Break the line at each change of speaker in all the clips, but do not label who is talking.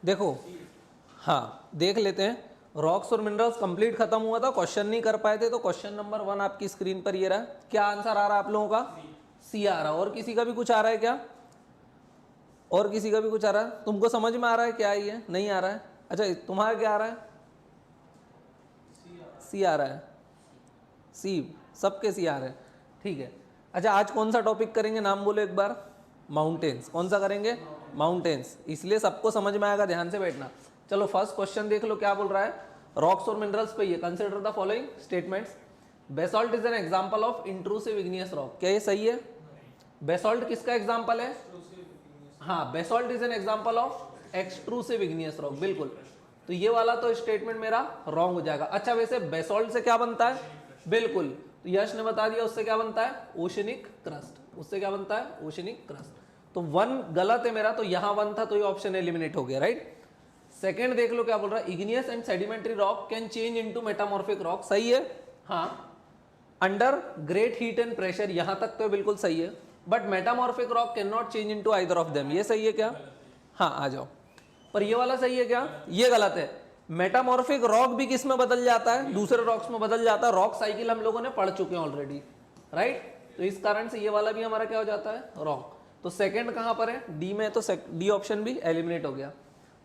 देखो, हाँ देख लेते हैं। रॉक्स और मिनरल्स कंप्लीट खत्म हुआ था, क्वेश्चन नहीं कर पाए थे, तो क्वेश्चन नंबर 1 आपकी स्क्रीन पर ये रहा। क्या आंसर आ रहा है आप लोगों का? सी आ रहा। और किसी का भी कुछ आ रहा है क्या? और किसी का भी कुछ आ रहा है? तुमको समझ में आ रहा है क्या ये? नहीं आ रहा है? अच्छा, तुम्हारा क्या आ रहा है? सी आ रहा है। सी, सबके सी आ रहे हैं, ठीक है। अच्छा, आज कौन सा टॉपिक करेंगे, नाम बोलो एक बार। माउंटेन्स। कौन सा करेंगे? माउंटेन्स। इसलिए सबको समझ में आएगा, ध्यान से बैठना। चलो फर्स्ट क्वेश्चन देख लो, क्या बोल रहा है। रॉक्स और मिनरल्स पे ये, consider the following statements. Basalt is an example of intrusive igneous rock. क्या ये सही है? बेसॉल्ट किसका एग्जांपल है? हाँ, basalt is an example of extrusive igneous rock, बिल्कुल। तो ये वाला तो स्टेटमेंट मेरा रॉन्ग हो जाएगा। अच्छा, वैसे बेसॉल्ट से क्या बनता है? बिल्कुल, तो यश ने बता दिया, उससे क्या बनता है? Oceanic crust. उससे क्या बनता है? Oceanic crust. तो 1 गलत है मेरा, तो यहां 1 था, तो ये ऑप्शन एलिमिनेट हो गया, राइट। सेकंड देख लो क्या बोल रहा है। Igneous and sedimentary rock can change into metamorphic rock. सही है, हाँ। Under great heat and pressure, यहां तक तो बिल्कुल सही है। But metamorphic rock can not change into either of them. ये सही है क्या? हाँ, आ जाओ। पर ये वाला सही है क्या? ये गलत है। मेटामॉर्फिक रॉक भी किस में बदल जाता है? दूसरे रॉक्स में बदल जाता है। रॉक साइकिल हम लोगों ने पढ़ चुके हैं ऑलरेडी, राइट। तो इस कारण से ये वाला भी हमारा क्या हो जाता है? रॉन्ग। तो सेकंड कहां पर है? डी में, तो डी ऑप्शन भी एलिमिनेट हो गया।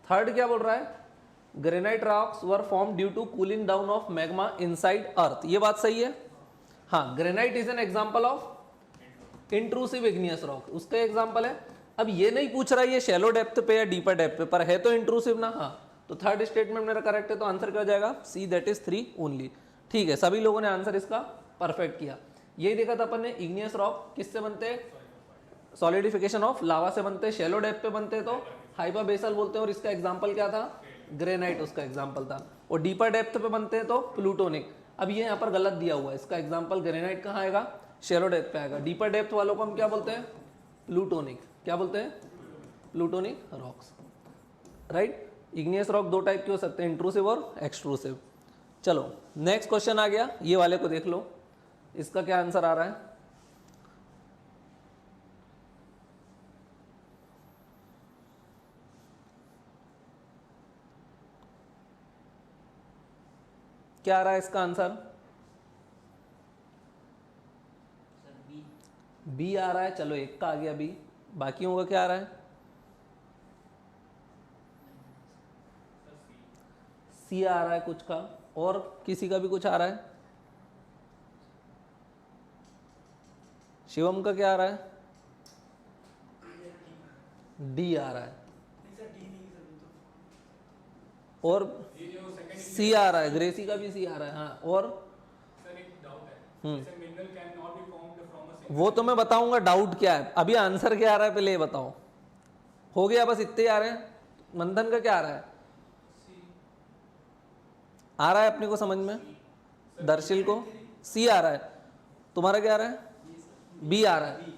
थर्ड क्या बोल रहा है? Granite rocks were form due to cooling down of magma inside earth. ये बात सही है, हाँ। Granite is an example of intrusive igneous rock, उसका एग्जांपल है। अब ये नहीं पूछ रहा है ये शैलो डेप्थ पे या डीपर डेप्थ पे, पर है तो इंट्रूसिव ना, हाँ। तो थर्ड स्टेटमेंट मेरा करेक्ट है, तो आंसर क्या हो जाएगा? सी, दैट इज 3 ओनली। ठीक है, सभी लोगों ने आंसर इसका परफेक्ट किया। यही देखा था अपन ने, इग्नियस रॉक किससे बनते हैं? सॉलिडिफिकेशन ऑफ लावा से बनते हैं। शैलो डेप्थ पे बनते हैं तो हाइपा बेसल बोलते हैं, और इसका एग्जाम्पल क्या था? ग्रेनाइट उसका एग्जाम्पल था। और डीपर डेप्थ पे बनते हैं तो प्लूटोनिक। अब ये यहाँ पर गलत दिया हुआ है, इसका एग्जाम्पल ग्रेनाइट कहाँ आएगा? शैलो डेप्थ पे आएगा। डीपर डेप्थ वालों को हम क्या बोलते हैं? प्लूटोनिक। क्या बोलते हैं? Plutonic rocks, right. Igneous rock 2 type के हो सकते हैं, इंट्रूसिव और एक्सट्रूसिव। चलो नेक्स्ट क्वेश्चन आ गया, ये वाले को देख लो, इसका क्या आंसर आ रहा है। क्या आ रहा है इसका आंसर? बी आ रहा है। चलो एक का आ गया बी, बाकियों का क्या आ रहा है? सी आ रहा है कुछ का, और किसी का भी कुछ आ रहा है? शिवम का क्या आ रहा है? डी आ रहा है। और सी आ रहा है, ग्रेसी का भी सी आ रहा है, हाँ। और वो तो मैं बताऊंगा डाउट क्या है, अभी आंसर क्या आ रहा है पहले ये बताओ। हो गया, बस इतने आ रहे हैं। मंथन का क्या आ रहा है? आ रहा है अपने को समझ में? दर्शिल को सी आ रहा है। तुम्हारा क्या आ रहा है? बी आ रहा है।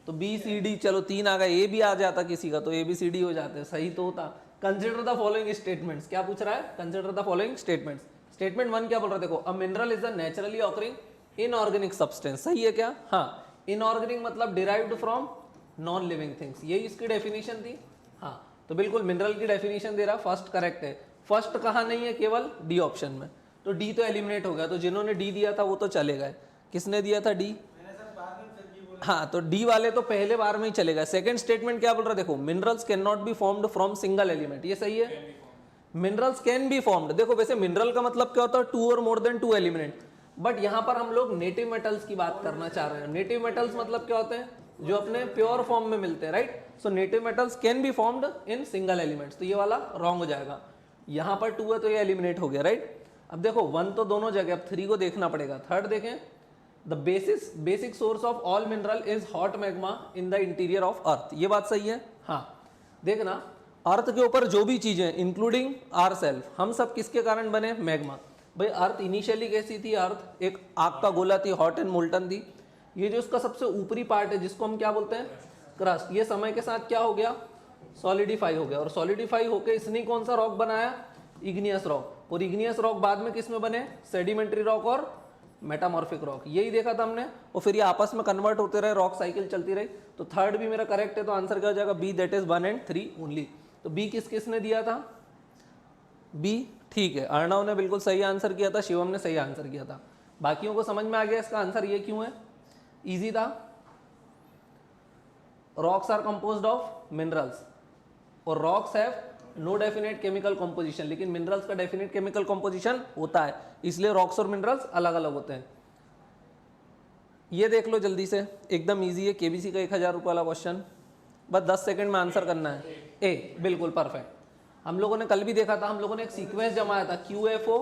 तो बी सी डी, चलो 3 आ गए। ए भी आ जाता किसी का तो ए बी सी डी हो जाते, सही तो होता। Consider the following statements. क्या पूछ रहा है? Consider the following statements. Statement 1 क्या बोल रहा है? देखो, a mineral is a naturally occurring inorganic substance. सही है क्या? हाँ। इनऑर्गेनिक मतलब derived from non living things, यही इसकी डेफिनेशन थी, हाँ। तो बिल्कुल मिनरल की डेफिनेशन दे रहा, फर्स्ट करेक्ट है। फर्स्ट कहाँ नहीं है? केवल डी ऑप्शन में, तो डी तो एलिमिनेट हो गया। तो जिन्होंने डी दिया था वो तो चले गए। किसने दिया था डी? हाँ, तो डी वाले तो पहले बार में ही चले गए। सेकंड स्टेटमेंट क्या बोल रहा है? देखो, minerals can not be formed from single element. ये सही है। मिनरल्स कैन बी फॉर्म्ड, देखो वैसे मिनरल का मतलब क्या होता है? 2 और मोर देन 2 एलिमेंट। बट यहाँ पर हम लोग नेटिव मेटल्स की बात करना चाह रहे हैं। नेटिव मेटल्स मतलब क्या होते हैं? जो अपने प्योर फॉर्म में मिलते हैं, right. So native metals can be formed in single elements, तो ये वाला रॉन्ग हो जाएगा। यहाँ पर 2 है तो ये एलिमिनेट हो गया, राइट। अब देखो 1 तो दोनों जगह, अब 3 को देखना पड़ेगा। थर्ड देखें, the basic source of all mineral is hot magma in the interior of earth. ये बात सही है, हाँ। देखना, अर्थ के ऊपर जो भी चीजें इंक्लूडिंग आर सेल्फ, हम सब किसके कारण बने? मैग्मा। भाई अर्थ इनिशियली कैसी थी? अर्थ एक आग का गोला थी, हॉट एंड मोल्टन थी। ये जो इसका सबसे ऊपरी पार्ट है जिसको हम क्या बोलते हैं? क्रस्ट, ये समय के साथ क्या हो गया? सॉलिडिफाई हो गया। और सॉलिडिफाई होकर इसने कौन सा रॉक बनाया? Igneous rock. और इग्नियस रॉक बाद में किस में बने? सेडिमेंट्री रॉक और मेटामॉर्फिक रॉक। यही देखा था हमने। और फिर ये आपस में कन्वर्ट होते रहे, रॉक साइकिल चलती रही। तो थर्ड भी मेरा करेक्ट है, तो आंसर क्या हो जाएगा? B, that is 1 and 3 only. तो बी किस किसने दिया था, बी, ठीक है। अर्णव ने बिल्कुल सही आंसर किया था, शिवम ने सही आंसर किया था। बाकियों को समझ में आ गया इसका आंसर ये क्यों है, इजी था। Rocks are composed of minerals और rocks have no definite chemical composition, लेकिन मिनरल्स का डेफिनेट केमिकल कॉम्पोजिशन होता है, इसलिए रॉक्स और मिनरल्स अलग अलग होते हैं। ये देख लो जल्दी से, एकदम इजी है, केबीसी का 1000 रुपये वाला क्वेश्चन, बस 10 सेकंड में आंसर करना है। ए, बिल्कुल परफेक्ट। हम लोगों ने कल भी देखा था, हम लोगों ने एक सीक्वेंस जमाया था, QFO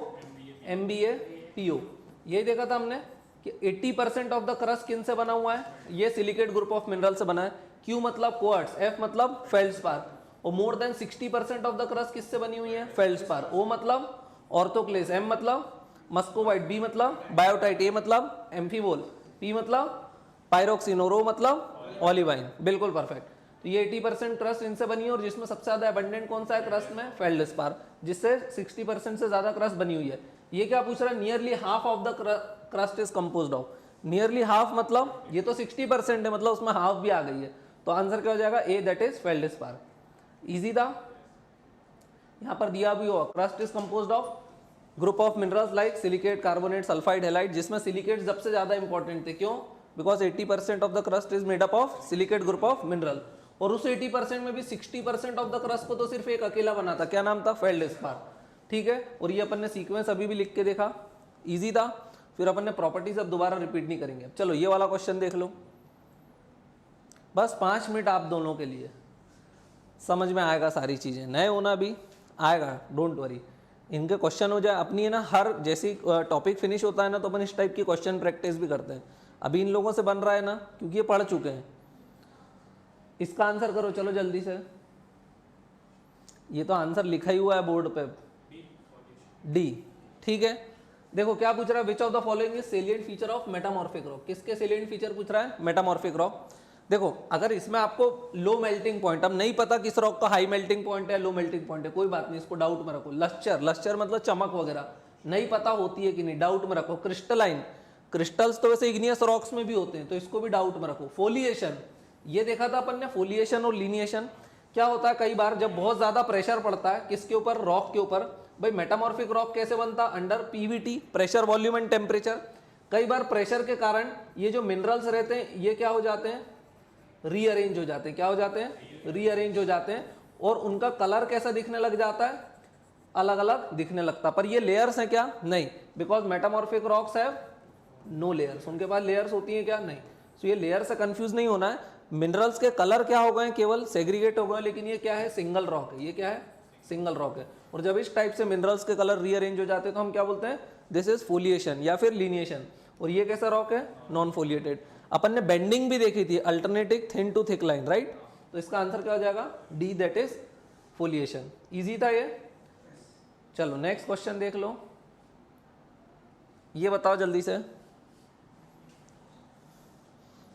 MBA PO, यही देखा था हमने कि 80% ऑफ द क्रस्ट किन से बना हुआ है, ये सिलिकेट ग्रुप ऑफ मिनरल से बना है। Q मतलब क्वार्ट्ज, F मतलब फेल्डस्पार, और more than 60% of the crust किससे बनी हुई है, फेल्डस्पार। O मतलब ऑर्थोक्लेस, M मतलब मस्कोवाइट, B मतलब बायोटाइट, A मतलब एम्फीवोल, P मतलब पायरोक्सिन और O मतलब ओलिवाइन। बिल्कुल परफेक्ट। तो ये 80% क्रस्ट इनसे बनी है, और जिसमें सबसे ज्यादा एबंडेंट कौन सा है क्रस्ट में, फेल्डस्पार, जिससे 60% से ज्यादा क्रस्ट बनी हुई है। ये क्या पूछ रहा है, nearly half of the crust is composed of, nearly half मतलब ये तो 60% है, मतलब उसमें हाफ भी आ गई है, तो आंसर क्या हो जाएगा, ए, दैट इज फेल्डस्पार। इजी था। यहां पर दिया भी हो, crust is composed of group of minerals like silicate, carbonate, sulphide, halide, जिसमें सिलिकेट सबसे ज्यादा इंपॉर्टेंट थे। क्यों, because 80% of the crust is made up of silicate group of mineral, और उस 80% में भी 60% ऑफ द क्रस्ट को तो सिर्फ एक अकेला बना था, क्या नाम था, फेल्डस्पार। ठीक है, और ये अपन ने सीक्वेंस अभी भी लिख के देखा, इजी था। फिर अपन ने प्रॉपर्टीज अब दोबारा रिपीट नहीं करेंगे। चलो ये वाला क्वेश्चन देख लो, बस 5 मिनट आप दोनों के लिए, समझ में आएगा सारी चीजें, नए होना भी आएगा, डोंट वरी। इनके क्वेश्चन हो जाए अपनी है ना, हर जैसी टॉपिक फिनिश होता है ना, तो अपन इस टाइप की क्वेश्चन प्रैक्टिस भी करते हैं। अभी इन लोगों से बन रहा है ना, क्योंकि ये पढ़ चुके हैं। इसका आंसर करो चलो जल्दी से, ये तो आंसर लिखा ही हुआ है बोर्ड पे, डी। ठीक है, देखो क्या पूछ रहा है, which of the following is salient feature of metamorphic rock, किसके सेलिएंट फीचर पूछ रहा है, मेटामॉर्फिक रॉक। देखो अगर इसमें आपको लो मेल्टिंग पॉइंट, अब नहीं पता किस रॉक का हाई मेल्टिंग पॉइंट है, लो मेल्टिंग पॉइंट है, कोई बात नहीं, इसको डाउट में रखो। लस्चर, लस्चर मतलब चमक वगैरह, नहीं पता होती है कि नहीं, डाउट में रखो। क्रिस्टलाइन, क्रिस्टल्स तो वैसे इग्नियस रॉक्स में भी होते हैं, तो इसको भी डाउट में रखो। फोलिएशन, ये देखा था अपन ने, फोलिएशन और लीनिएशन। क्या होता है, कई बार जब बहुत ज्यादा प्रेशर पड़ता है किसके ऊपर, रॉक के ऊपर, भाई मेटामॉर्फिक रॉक कैसे बनता, under Pvt, pressure volume and temperature. कई बार प्रेशर के कारण ये जो मिनरल्स रहते हैं ये क्या हो जाते हैं, रीअरेंज हो जाते हैं। क्या हो जाते हैं, रीअरेंज हो जाते हैं, और उनका कलर कैसा दिखने लग जाता है, अलग अलग दिखने लगता है। पर ये लेयर्स हैं क्या, नहीं, because metamorphic rocks have no layers, उनके पास लेयर्स होती हैं क्या, नहीं। तो ये लेयर से कंफ्यूज नहीं होना है। मिनरल्स के कलर क्या हो गए, केवल सेग्रीगेट हो गए, लेकिन ये क्या है, सिंगल रॉक है। ये क्या है, सिंगल रॉक है। और जब इस टाइप से मिनरल्स के कलर रीअरेंज हो जाते हैं तो हम क्या बोलते हैं, दिस इज फोलिएशन या फिर लीनिएशन। और ये कैसा रॉक है, नॉन फोलिएटेड। अपन ने बेंडिंग भी देखी थी, alternative thin to thick line, right. तो इसका आंसर क्या हो जाएगा, D, that is foliation. Easy था ये। चलो नेक्स्ट क्वेश्चन देख लो, ये बताओ जल्दी से।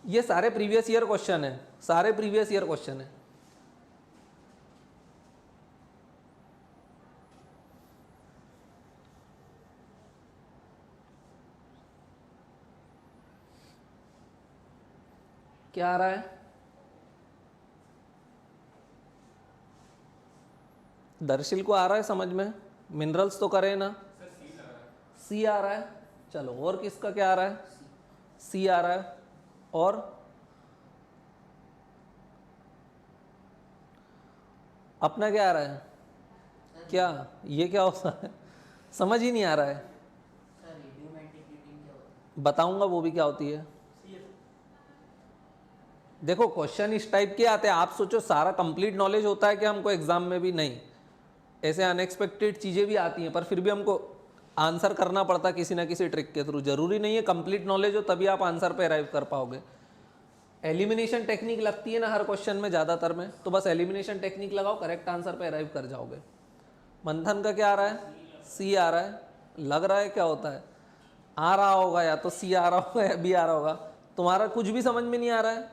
ये सारे प्रीवियस ईयर क्वेश्चन है, सारे प्रीवियस ईयर क्वेश्चन है। क्या आ रहा है, दर्शिल को आ रहा है समझ में, मिनरल्स तो करे ना, सी आ रहा है। चलो और किसका क्या आ रहा है, सी आ रहा है। और अपना क्या आ रहा है, क्या ये क्या होता है, समझ ही नहीं आ रहा है। बताऊंगा वो भी क्या होती है। देखो क्वेश्चन इस टाइप के आते हैं, आप सोचो सारा कंप्लीट नॉलेज होता है कि हमको एग्जाम में भी, नहीं, ऐसे अनएक्सपेक्टेड चीजें भी आती हैं, पर फिर भी हमको आंसर करना पड़ता है किसी ना किसी ट्रिक के थ्रू। जरूरी नहीं है कंप्लीट नॉलेज हो तभी आप आंसर पे अराइव कर पाओगे। एलिमिनेशन टेक्निक लगती है ना हर क्वेश्चन में ज्यादातर में, तो बस एलिमिनेशन टेक्निक लगाओ, करेक्ट आंसर पे अराइव कर जाओगे। मंथन का क्या आ रहा है, सी आ रहा है। लग रहा है क्या होता है, आ रहा होगा, या तो सी आ रहा होगा या बी आ रहा होगा। तुम्हारा कुछ भी समझ में नहीं आ रहा है,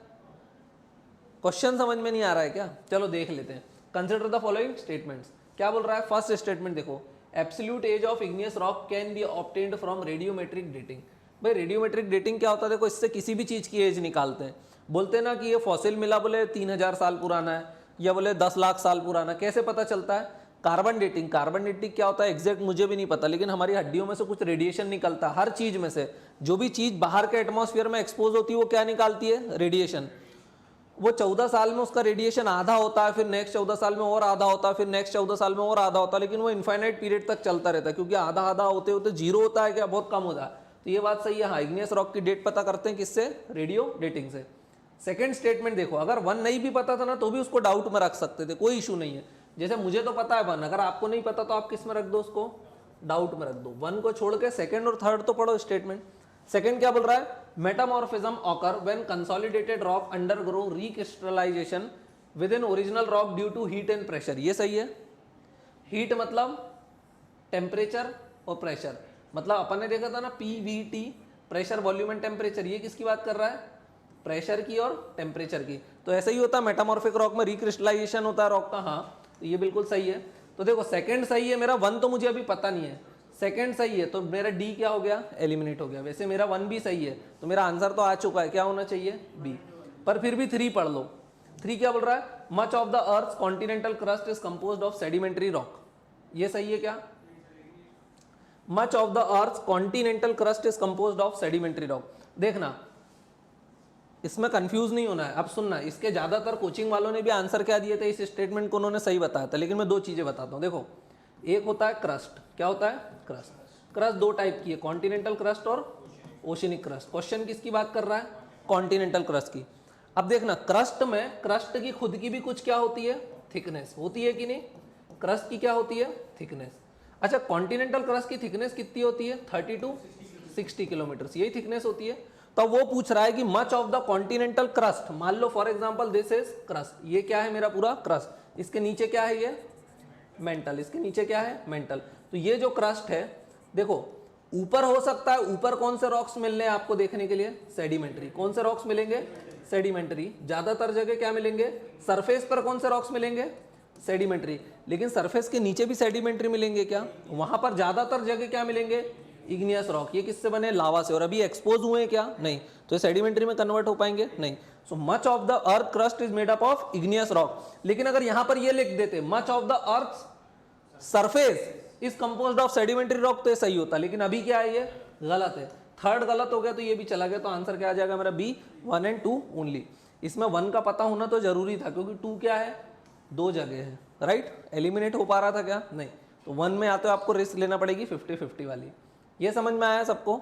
क्वेश्चन समझ में नहीं आ रहा है क्या। चलो देख लेते हैं। Consider the following statements. क्या बोल रहा है, फर्स्ट स्टेटमेंट देखो, absolute age of igneous rock can be obtained from radiometric dating. भाई रेडियोमेट्रिक डेटिंग क्या होता है, देखो इससे किसी भी चीज की एज निकालते हैं। बोलते हैं ना कि ये फॉसिल मिला, बोले 3000 साल पुराना है, या बोले 10 लाख साल पुराना, कैसे पता चलता है? Carbon dating. कार्बन डेटिंग क्या होता है एग्जैक्ट मुझे भी नहीं पता, लेकिन हमारी हड्डियों में से कुछ रेडिएशन निकलता है, हर चीज में से जो भी चीज बाहर के एटमॉस्फेयर में एक्सपोज होती है वो क्या निकालती है? रेडिएशन। वो 14 साल में उसका रेडिएशन आधा होता है, फिर नेक्स्ट 14 साल में और आधा होता है, फिर नेक्स्ट 14 साल में और आधा होता है, लेकिन वो इनफाइनाइट पीरियड तक चलता रहता है, क्योंकि आधा आधा होते होते जीरो होता है क्या? बहुत कम होता है। तो ये बात सही है। हाँ, इग्नियस रॉक की डेट पता करते हैं किससे? रेडियो डेटिंग से। सेकेंड स्टेटमेंट देखो, अगर 1 नहीं भी पता था ना तो भी उसको डाउट में रख सकते थे, कोई इशू नहीं है। जैसे मुझे तो पता है 1, अगर आपको नहीं पता तो आप किस में रख दो? उसको डाउट में रख दो। 1 को छोड़ के सेकेंड और थर्ड तो पढ़ो स्टेटमेंट। सेकेंड क्या बोल रहा है? Metamorphism occur when consolidated rock undergo recrystallization within original rock due to heat and pressure. ये सही है। हीट मतलब टेम्परेचर और प्रेशर, मतलब अपन ने देखा था ना PVT, pressure volume and temperature. ये किसकी बात कर रहा है? प्रेशर की और टेम्परेचर की। तो ऐसा ही होता है मेटामॉर्फिक रॉक में, रिक्रिस्टलाइजेशन होता है रॉक का। हाँ, तो ये बिल्कुल सही है। तो देखो सेकंड सही है मेरा, 1 तो मुझे अभी पता नहीं है, सेकंड सही है, तो मेरा डी क्या हो गया? एलिमिनेट हो गया। वैसे मेरा 1 भी सही है, तो मेरा आंसर तो आ चुका है, क्या होना चाहिए? बी। पर फिर भी 3 पढ़ लो। 3 क्या बोल रहा है? Much of the earth continental crust is composed of sedimentary rock. ये सही है क्या? Much of the earth continental crust is composed of sedimentary rock. देखना, इसमें कंफ्यूज नहीं होना है। अब सुनना, इसके ज्यादातर कोचिंग वालों ने भी आंसर क्या दिए थे इस स्टेटमेंट को, उन्होंने सही बताया था, लेकिन मैं 2 चीजें बताता हूं। देखो, एक होता है क्रस्ट। क्या होता है? क्रस्ट। क्रस्ट 2 टाइप की है, कॉन्टिनेंटल क्रस्ट और ओशिनिक क्रस्ट। क्वेश्चन किसकी बात कर रहा है? कॉन्टिनेंटल क्रस्ट की। अब देखना, क्रस्ट में, क्रस्ट की खुद की भी कुछ क्या होती है? थिकनेस होती है कि नहीं? क्रस्ट की क्या होती है? थिकनेस। अच्छा, कॉन्टिनेंटल क्रस्ट की थिकनेस कितनी होती है? 30 to 60 किलोमीटर, यही थिकनेस होती है। तो वो पूछ रहा है कि much of the continental crust, मान लो for example this is crust, ये क्या है? मेरा पूरा क्रस्ट। इसके नीचे क्या है? ये मेंटल। इसके नीचे क्या है? मेंटल। तो ये जो क्रस्ट है, देखो ऊपर हो सकता है, ऊपर कौन से रॉक्स मिलने हैं आपको देखने के लिए? सेडिमेंट्री। कौन से रॉक्स मिलेंगे? सेडिमेंट्री। ज्यादातर जगह क्या मिलेंगे? सरफेस पर कौन से रॉक्स मिलेंगे? सेडिमेंट्री। लेकिन सरफेस के नीचे भी सेडिमेंट्री मिलेंगे क्या? वहां पर ज्यादातर जगह क्या मिलेंगे? Igneous rock. ये किससे बने? लावा से। और अभी एक्सपोज हुए क्या? नहीं। तो ये सेडिमेंट्री में कन्वर्ट हो पाएंगे? नहीं। So much of the earth crust is made up of igneous rock. लेकिन अगर यहां पर ये लिख देते much of the earth surface is composed of sedimentary rock, तो ये सही होता। लेकिन अभी क्या है? ये गलत है। थर्ड गलत हो गया, तो ये भी चला गया। तो आंसर क्या आ जाएगा मेरा? B, 1 and 2 only. इसमें 1 का पता होना तो जरूरी था, क्योंकि 2 क्या है? 2 जगह है, राइट? एलिमिनेट हो पा रहा था क्या? नहीं। तो 1 में आते हो आपको रिस्क लेना पड़ेगी 50-50 वाली। ये समझ में आया सबको?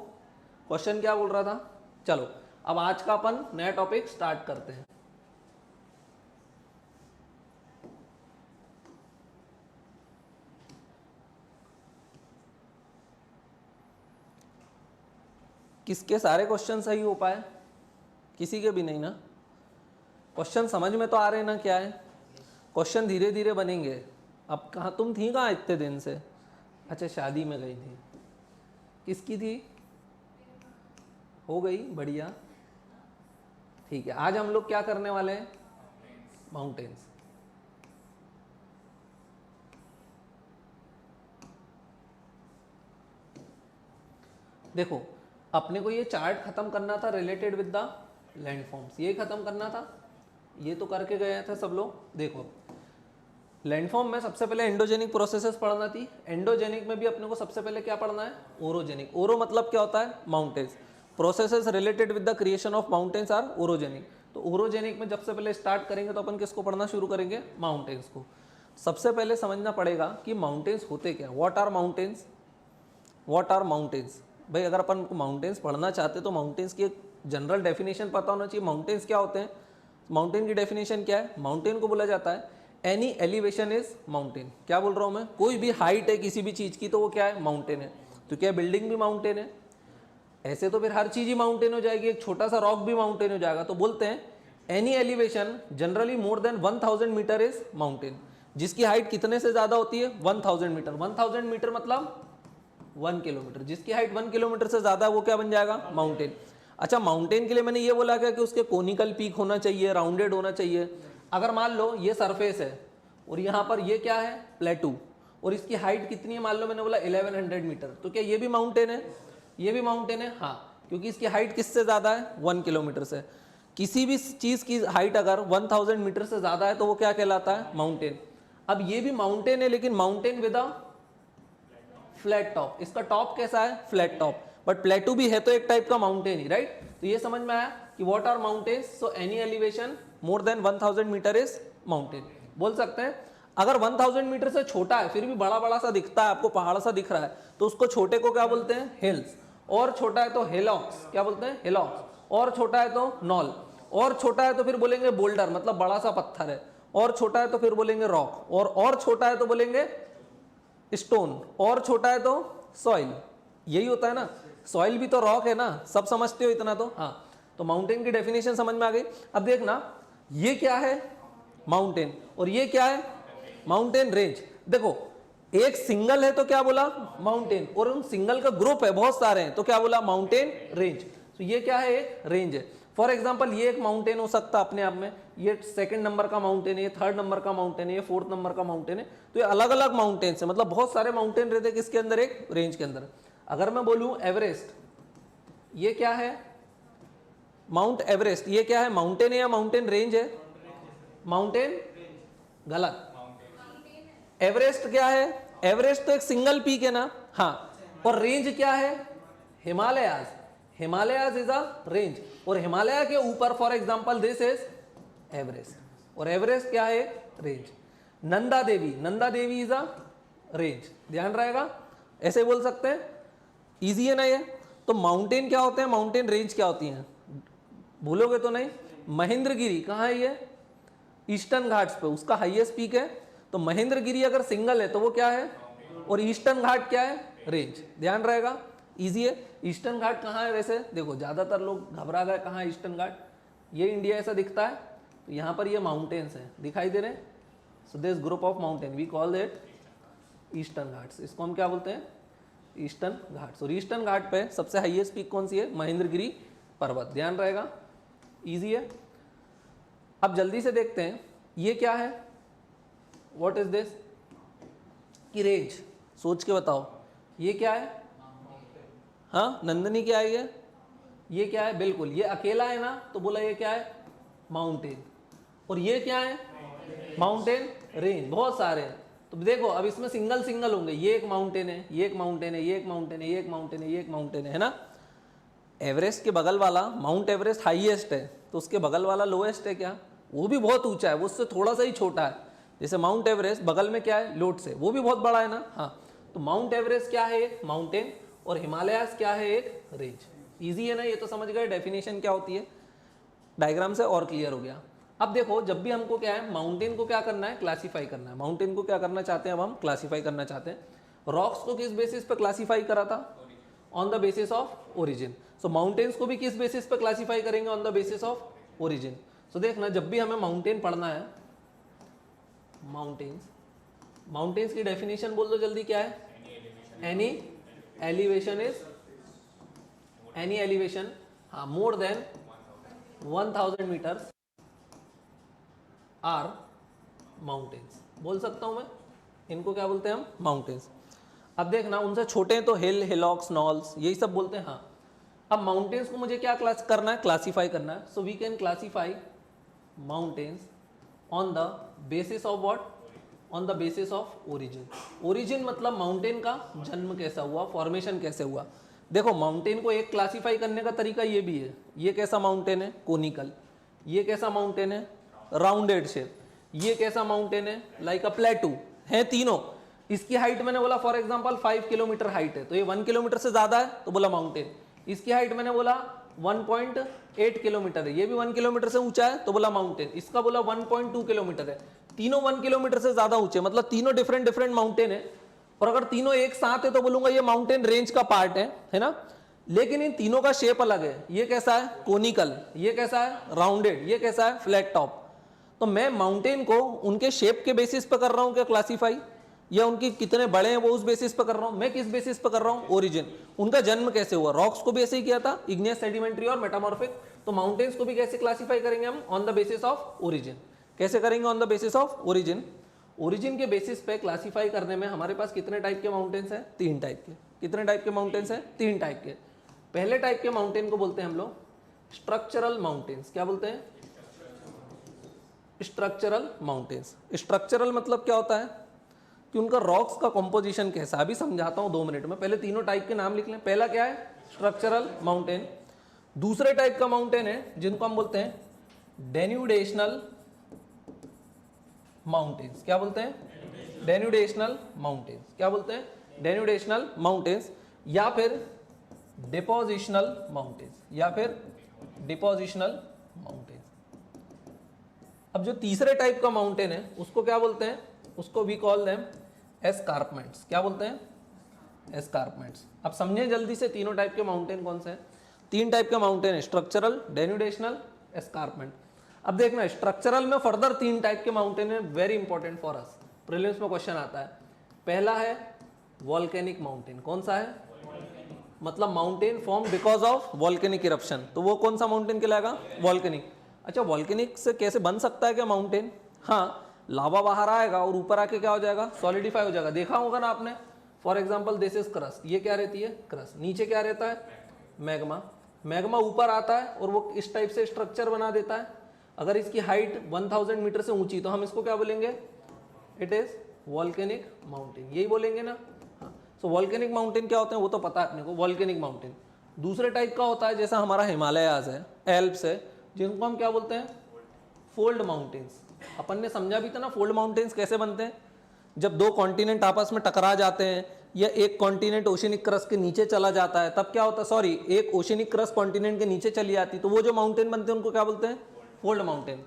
क्वेश्चन क्या बोल रहा था? चलो अब आज का अपन नया टॉपिक स्टार्ट करते हैं। किसके सारे क्वेश्चन सही हो पाए? किसी के भी नहीं ना? क्वेश्चन समझ में तो आ रहे ना क्या है? क्वेश्चन धीरे धीरे बनेंगे। अब कहाँ तुम थी? कहाँ इतने दिन से? अच्छा, शादी में गई थी। किसकी थी? हो गई? बढ़िया, ठीक है। आज हम लोग क्या करने वाले हैं? माउंटेन्स। देखो, अपने को ये चार्ट खत्म करना था रिलेटेड विद द लैंडफॉर्म्स, ये खत्म करना था। ये तो करके गए थे सब लोग। देखो, लैंडफॉर्म में सबसे पहले एंडोजेनिक प्रोसेसेस पढ़ना थी। एंडोजेनिक में भी अपने को सबसे पहले क्या पढ़ना है? ओरोजेनिक। ओरो मतलब क्या होता है? Mountains. Processes related with the creation of mountains are orogenic. तो ओरोजेनिक में सबसे पहले स्टार्ट करेंगे तो अपन किसको पढ़ना शुरू करेंगे? माउंटेन्स को। सबसे पहले समझना पड़ेगा कि माउंटेन्स होते क्या? What are mountains? What are mountains? भाई अगर अपन माउंटेन्स पढ़ना चाहते तो माउंटेन्स की एक जनरल डेफिनेशन पता होना चाहिए। माउंटेन्स क्या होते हैं? माउंटेन की डेफिनेशन क्या है? माउंटेन को बोला जाता है एनी एलिवेशन इज माउंटेन। क्या बोल रहा हूं मैं? कोई भी हाइट है किसी भी चीज की तो वो क्या है? माउंटेन है। तो क्या बिल्डिंग भी माउंटेन है? ऐसे तो फिर हर चीज ही माउंटेन हो जाएगी, एक छोटा सा रॉक भी माउंटेन हो जाएगा। तो बोलते हैं any elevation generally more than 1000 metre is mountain. जिसकी हाइट कितने से ज्यादा होती है? 1000 मीटर। 1000 मीटर मतलब 1 किलोमीटर। जिसकी हाइट 1 किलोमीटर से ज्यादा वो क्या बन जाएगा? माउंटेन। अच्छा, माउंटेन के लिए मैंने ये बोला क्या कि उसके कोनिकल पीक होना चाहिए, राउंडेड होना चाहिए। अगर मान लो ये सरफेस है और यहाँ पर ये क्या है? प्लेटू, और इसकी हाइट कितनी है? मान लो मैंने बोला 1100 मीटर, तो क्या ये भी माउंटेन है? ये भी माउंटेन है। हाँ, क्योंकि इसकी हाइट किससे ज्यादा है? 1 किलोमीटर से। किसी भी चीज की हाइट अगर 1000 मीटर से ज्यादा है तो वो क्या कहलाता है? माउंटेन। अब ये भी माउंटेन है, लेकिन mountain with a flat top. इसका टॉप कैसा है? Flat top. बट प्लेटू भी है तो एक टाइप का माउंटेन ही, राइट? तो ये समझ में आया कि what are mountains. So any elevation more than 1000 metre is mountain. बोल सकते हैं अगर 1000 मीटर से छोटा है फिर भी बड़ा बड़ा सा दिखता है, आपको पहाड़ सा दिख रहा है, तो उसको छोटे को क्या बोलते हैं? हिल्स। और छोटा है तो हिलॉक्स। क्या बोलते हैं? हिलॉक्स। और छोटा है तो नॉल। और छोटा है तो फिर बोलेंगे बोल्डर, मतलब बड़ा सा पत्थर है। और छोटा है तो फिर बोलेंगे रॉक। और छोटा है तो बोलेंगे स्टोन। और छोटा है तो सॉइल। यही होता है ना, सॉइल भी तो रॉक है ना, सब समझते हो इतना तो? हाँ। तो माउंटेन की डेफिनेशन समझ में आ गई। अब देखना ये क्या है? माउंटेन। और ये क्या है? Mountain range. देखो एक सिंगल है तो क्या बोला? माउंटेन। और उन सिंगल का ग्रुप है, बहुत सारे हैं, तो क्या बोला? Mountain range. तो ये क्या है? एक रेंज है। फॉर एग्जाम्पल ये एक माउंटेन हो सकता है अपने आप में, ये 2nd नंबर का माउंटेन है, ये 3rd नंबर का माउंटेन है, ये 4th नंबर का माउंटेन है। तो ये अलग अलग माउंटेन्स है, मतलब बहुत सारे माउंटेन रहते हैं किसके अंदर? एक रेंज के अंदर। अगर मैं बोलूं एवरेस्ट, ये क्या है? Mount Everest. ये क्या है? माउंटेन है या माउंटेन रेंज है? माउंटेन। गलत। एवरेस्ट क्या है? एवरेस्ट तो एक सिंगल पीक है ना। हाँ। और रेंज क्या है? Himalayas. Himalayas is a range. और हिमालय के ऊपर for example this is Everest. और एवरेस्ट क्या है? Range. Nanda Devi, Nanda Devi is a range. ध्यान रहेगा, ऐसे बोल सकते हैं। इजी है ना ये? तो माउंटेन क्या होते हैं, माउंटेन रेंज क्या होती हैं, भूलोगे तो नहीं? महेंद्रगिरी कहाँ है? ये ईस्टर्न घाट्स पे, उसका हाईएस्ट पीक है। तो महेंद्रगिरी अगर सिंगल है तो वो क्या है? और ईस्टर्न घाट क्या है? रेंज। ध्यान रहेगा, इजी है। ईस्टर्न घाट कहाँ है? वैसे देखो ज्यादातर लोग घबरा गए, कहाँ है ईस्टर्न घाट? ये इंडिया ऐसा दिखता है, तो यहाँ पर ये माउंटेन्स हैं, दिखाई दे रहे हैं। So this group of mountain we call it Eastern Ghats. इसको हम क्या बोलते हैं? ईस्टर्न घाट्स। और ईस्टर्न घाट पे सबसे हाईएस्ट पीक कौन सी है? महेंद्रगिरी पर्वत। ध्यान रहेगा, इजी है। अब जल्दी से देखते हैं ये क्या है? What is this? की रेंज, सोच के बताओ ये क्या है? हाँ नंदनी, क्या है ये? ये क्या है? बिल्कुल ये अकेला है ना, तो बोला ये क्या है? माउंटेन। और ये क्या है? Mountain range. बहुत सारे हैं, तो देखो अब इसमें सिंगल सिंगल होंगे। ये एक माउंटेन है, ये एक माउंटेन है, ये एक माउंटेन है, ये एक माउंटेन है, ये एक माउंटेन है ना। एवरेस्ट के बगल वाला माउंट एवरेस्ट हाईएस्ट है, तो उसके बगल वाला लोएस्ट है क्या? वो भी बहुत ऊंचा है, वो उससे थोड़ा सा ही छोटा है। जैसे माउंट एवरेस्ट बगल में क्या है? लोटस है, वो भी बहुत बड़ा है ना। हाँ, तो माउंट एवरेस्ट क्या है? एक माउंटेन। और हिमालयास क्या है? एक रेंज। इजी है ना, ये तो समझ गए डेफिनेशन क्या होती है, डायग्राम से और क्लियर हो गया। अब देखो जब भी हमको क्या है, माउंटेन को क्या करना है? क्लासीफाई करना है। माउंटेन को क्या करना चाहते हैं? अब हम क्लासीफाई करना चाहते हैं। रॉक्स को किस बेसिस पे क्लासीफाई करा था? On the basis of origin. So mountains को भी किस बेसिस पे क्लासीफाई करेंगे? On the basis of origin. So देखना जब भी हमें माउंटेन पढ़ना है, माउंटेन्स, माउंटेन्स की डेफिनेशन बोल दो जल्दी, क्या है? Any elevation is, any elevation, हाँ, more than 1000 metres are mountains. बोल सकता हूं मैं, इनको क्या बोलते हैं हम? माउंटेन्स। अब देखना उनसे छोटे हैं तो हिल, हिलॉक्स, नॉल्स, यही सब बोलते हैं। हाँ, अब माउंटेन्स को मुझे क्या क्लास करना है? क्लासीफाई करना है। So we can classify mountains on the basis of what? On the basis of origin. Origin मतलब माउंटेन का जन्म कैसा हुआ, फॉर्मेशन कैसे हुआ। देखो माउंटेन को एक क्लासीफाई करने का तरीका ये भी है। ये कैसा माउंटेन है? कोनिकल। ये कैसा माउंटेन है? Rounded shape. ये कैसा माउंटेन है? लाइक अ प्लेटू। है तीनों। इसकी हाइट मैंने बोला फॉर एग्जांपल 5 किलोमीटर हाइट है, तो ये 1 किलोमीटर से ज्यादा है तो बोला माउंटेन। इसकी हाइट मैंने बोला 1.8 किलोमीटर है, ये भी 1 किलोमीटर से ऊंचा है तो बोला माउंटेन। इसका बोला 1.2 किलोमीटर है, तीनों 1 किलोमीटर से ज्यादा ऊंचे, मतलब तीनों डिफरेंट डिफरेंट माउंटेन है। और अगर तीनों एक साथ है तो बोलूंगा ये माउंटेन रेंज का पार्ट है ना। लेकिन इन तीनों का शेप अलग है। ये कैसा है? कोनिकल। ये कैसा है? राउंडेड। ये कैसा है? Flat top. तो मैं माउंटेन को उनके शेप के बेसिस पर कर रहा हूं क्या क्लासीफाई, या उनकी कितने बड़े हैं वो उस बेसिस पर कर रहा हूं? मैं किस बेसिस पर कर रहा हूं? ओरिजिन। उनका जन्म कैसे हुआ? रॉक्स को भी ऐसे ही किया था, इग्नियस, सेडिमेंट्री और मेटामॉर्फिक। तो माउंटेन्स को भी कैसे क्लासीफाई करेंगे हम? On the basis of origin. कैसे करेंगे? On the basis of origin. Origin के बेसिस पे क्लासीफाई करने में हमारे पास कितने टाइप के माउंटेन्स हैं? 3 टाइप के। कितने टाइप के माउंटेन्स हैं? 3 टाइप के। पहले टाइप के माउंटेन को बोलते हैं हम लोग स्ट्रक्चरल माउंटेन्स। क्या बोलते हैं? Structural mountains. स्ट्रक्चरल मतलब क्या होता है कि उनका रॉक्स का कॉम्पोजिशन कैसा है। अभी समझाता हूं 2 मिनट में, पहले तीनों टाइप के नाम लिख लें। पहला क्या है? Structural mountain. दूसरे टाइप का माउंटेन है जिनको हम बोलते हैं डेन्यूडेशनल माउंटेन्स। क्या बोलते हैं? डेन्यूडेशनल माउंटेन्स। क्या बोलते हैं? डेन्यूडेशनल माउंटेन्स, या फिर डिपोजिशनल माउंटेन्स, या फिर डिपोजिशनल माउंटेन्स। अब जो तीसरे टाइप का माउंटेन है उसको क्या बोलते हैं? उसको वी कॉल देम एस्कार्पमेंट्स। क्या बोलते हैं? एस्कार्पमेंट्स। अब समझे जल्दी से तीनों टाइप के माउंटेन कौन से हैं। 3 टाइप के माउंटेन है, स्ट्रक्चरल, डेन्यूडेशनल, एस्कार्पमेंट। अब देखना स्ट्रक्चरल में फर्दर 3 टाइप के माउंटेन है, very important for us, prelims में क्वेश्चन आता है। पहला है वॉल्केनिक माउंटेन। कौन सा है? मतलब mountain form because of volcanic eruption, तो वो कौन सा माउंटेन कहलाएगा? वॉल्केनिक। अच्छा, वॉल्केनिक से कैसे बन सकता है क्या माउंटेन? हाँ, लावा बाहर आएगा और ऊपर आके क्या हो जाएगा? सॉलिडिफाई हो जाएगा। देखा होगा ना आपने, for example this is crust. ये क्या रहती है? क्रस्ट। नीचे क्या रहता है? मैग्मा। मैग्मा ऊपर आता है और वो इस टाइप से स्ट्रक्चर बना देता है। अगर इसकी हाइट 1000 मीटर से ऊंची, तो हम इसको क्या बोलेंगे? इट इज वॉल्केनिक माउंटेन, यही बोलेंगे ना। हाँ, सो वॉल्केनिक माउंटेन क्या होते हैं वो तो पता है अपने को, वॉल्केनिक माउंटेन। दूसरे टाइप का होता है जैसा हमारा हिमालयाज है, एल्प्स है, जिनको हम क्या बोलते हैं? Fold mountains. अपन ने समझा भी था ना फोल्ड माउंटेन्स कैसे बनते हैं। जब 2 कॉन्टिनेंट आपस में टकरा जाते हैं या एक कॉन्टिनेंट ओशिनिक क्रस्ट के नीचे चला जाता है, तब क्या होता है? सॉरी, एक ओशिनिक क्रस्ट कॉन्टिनेंट के नीचे चली जाती, तो वो जो माउंटेन बनते हैं उनको क्या बोलते हैं? Fold mountain.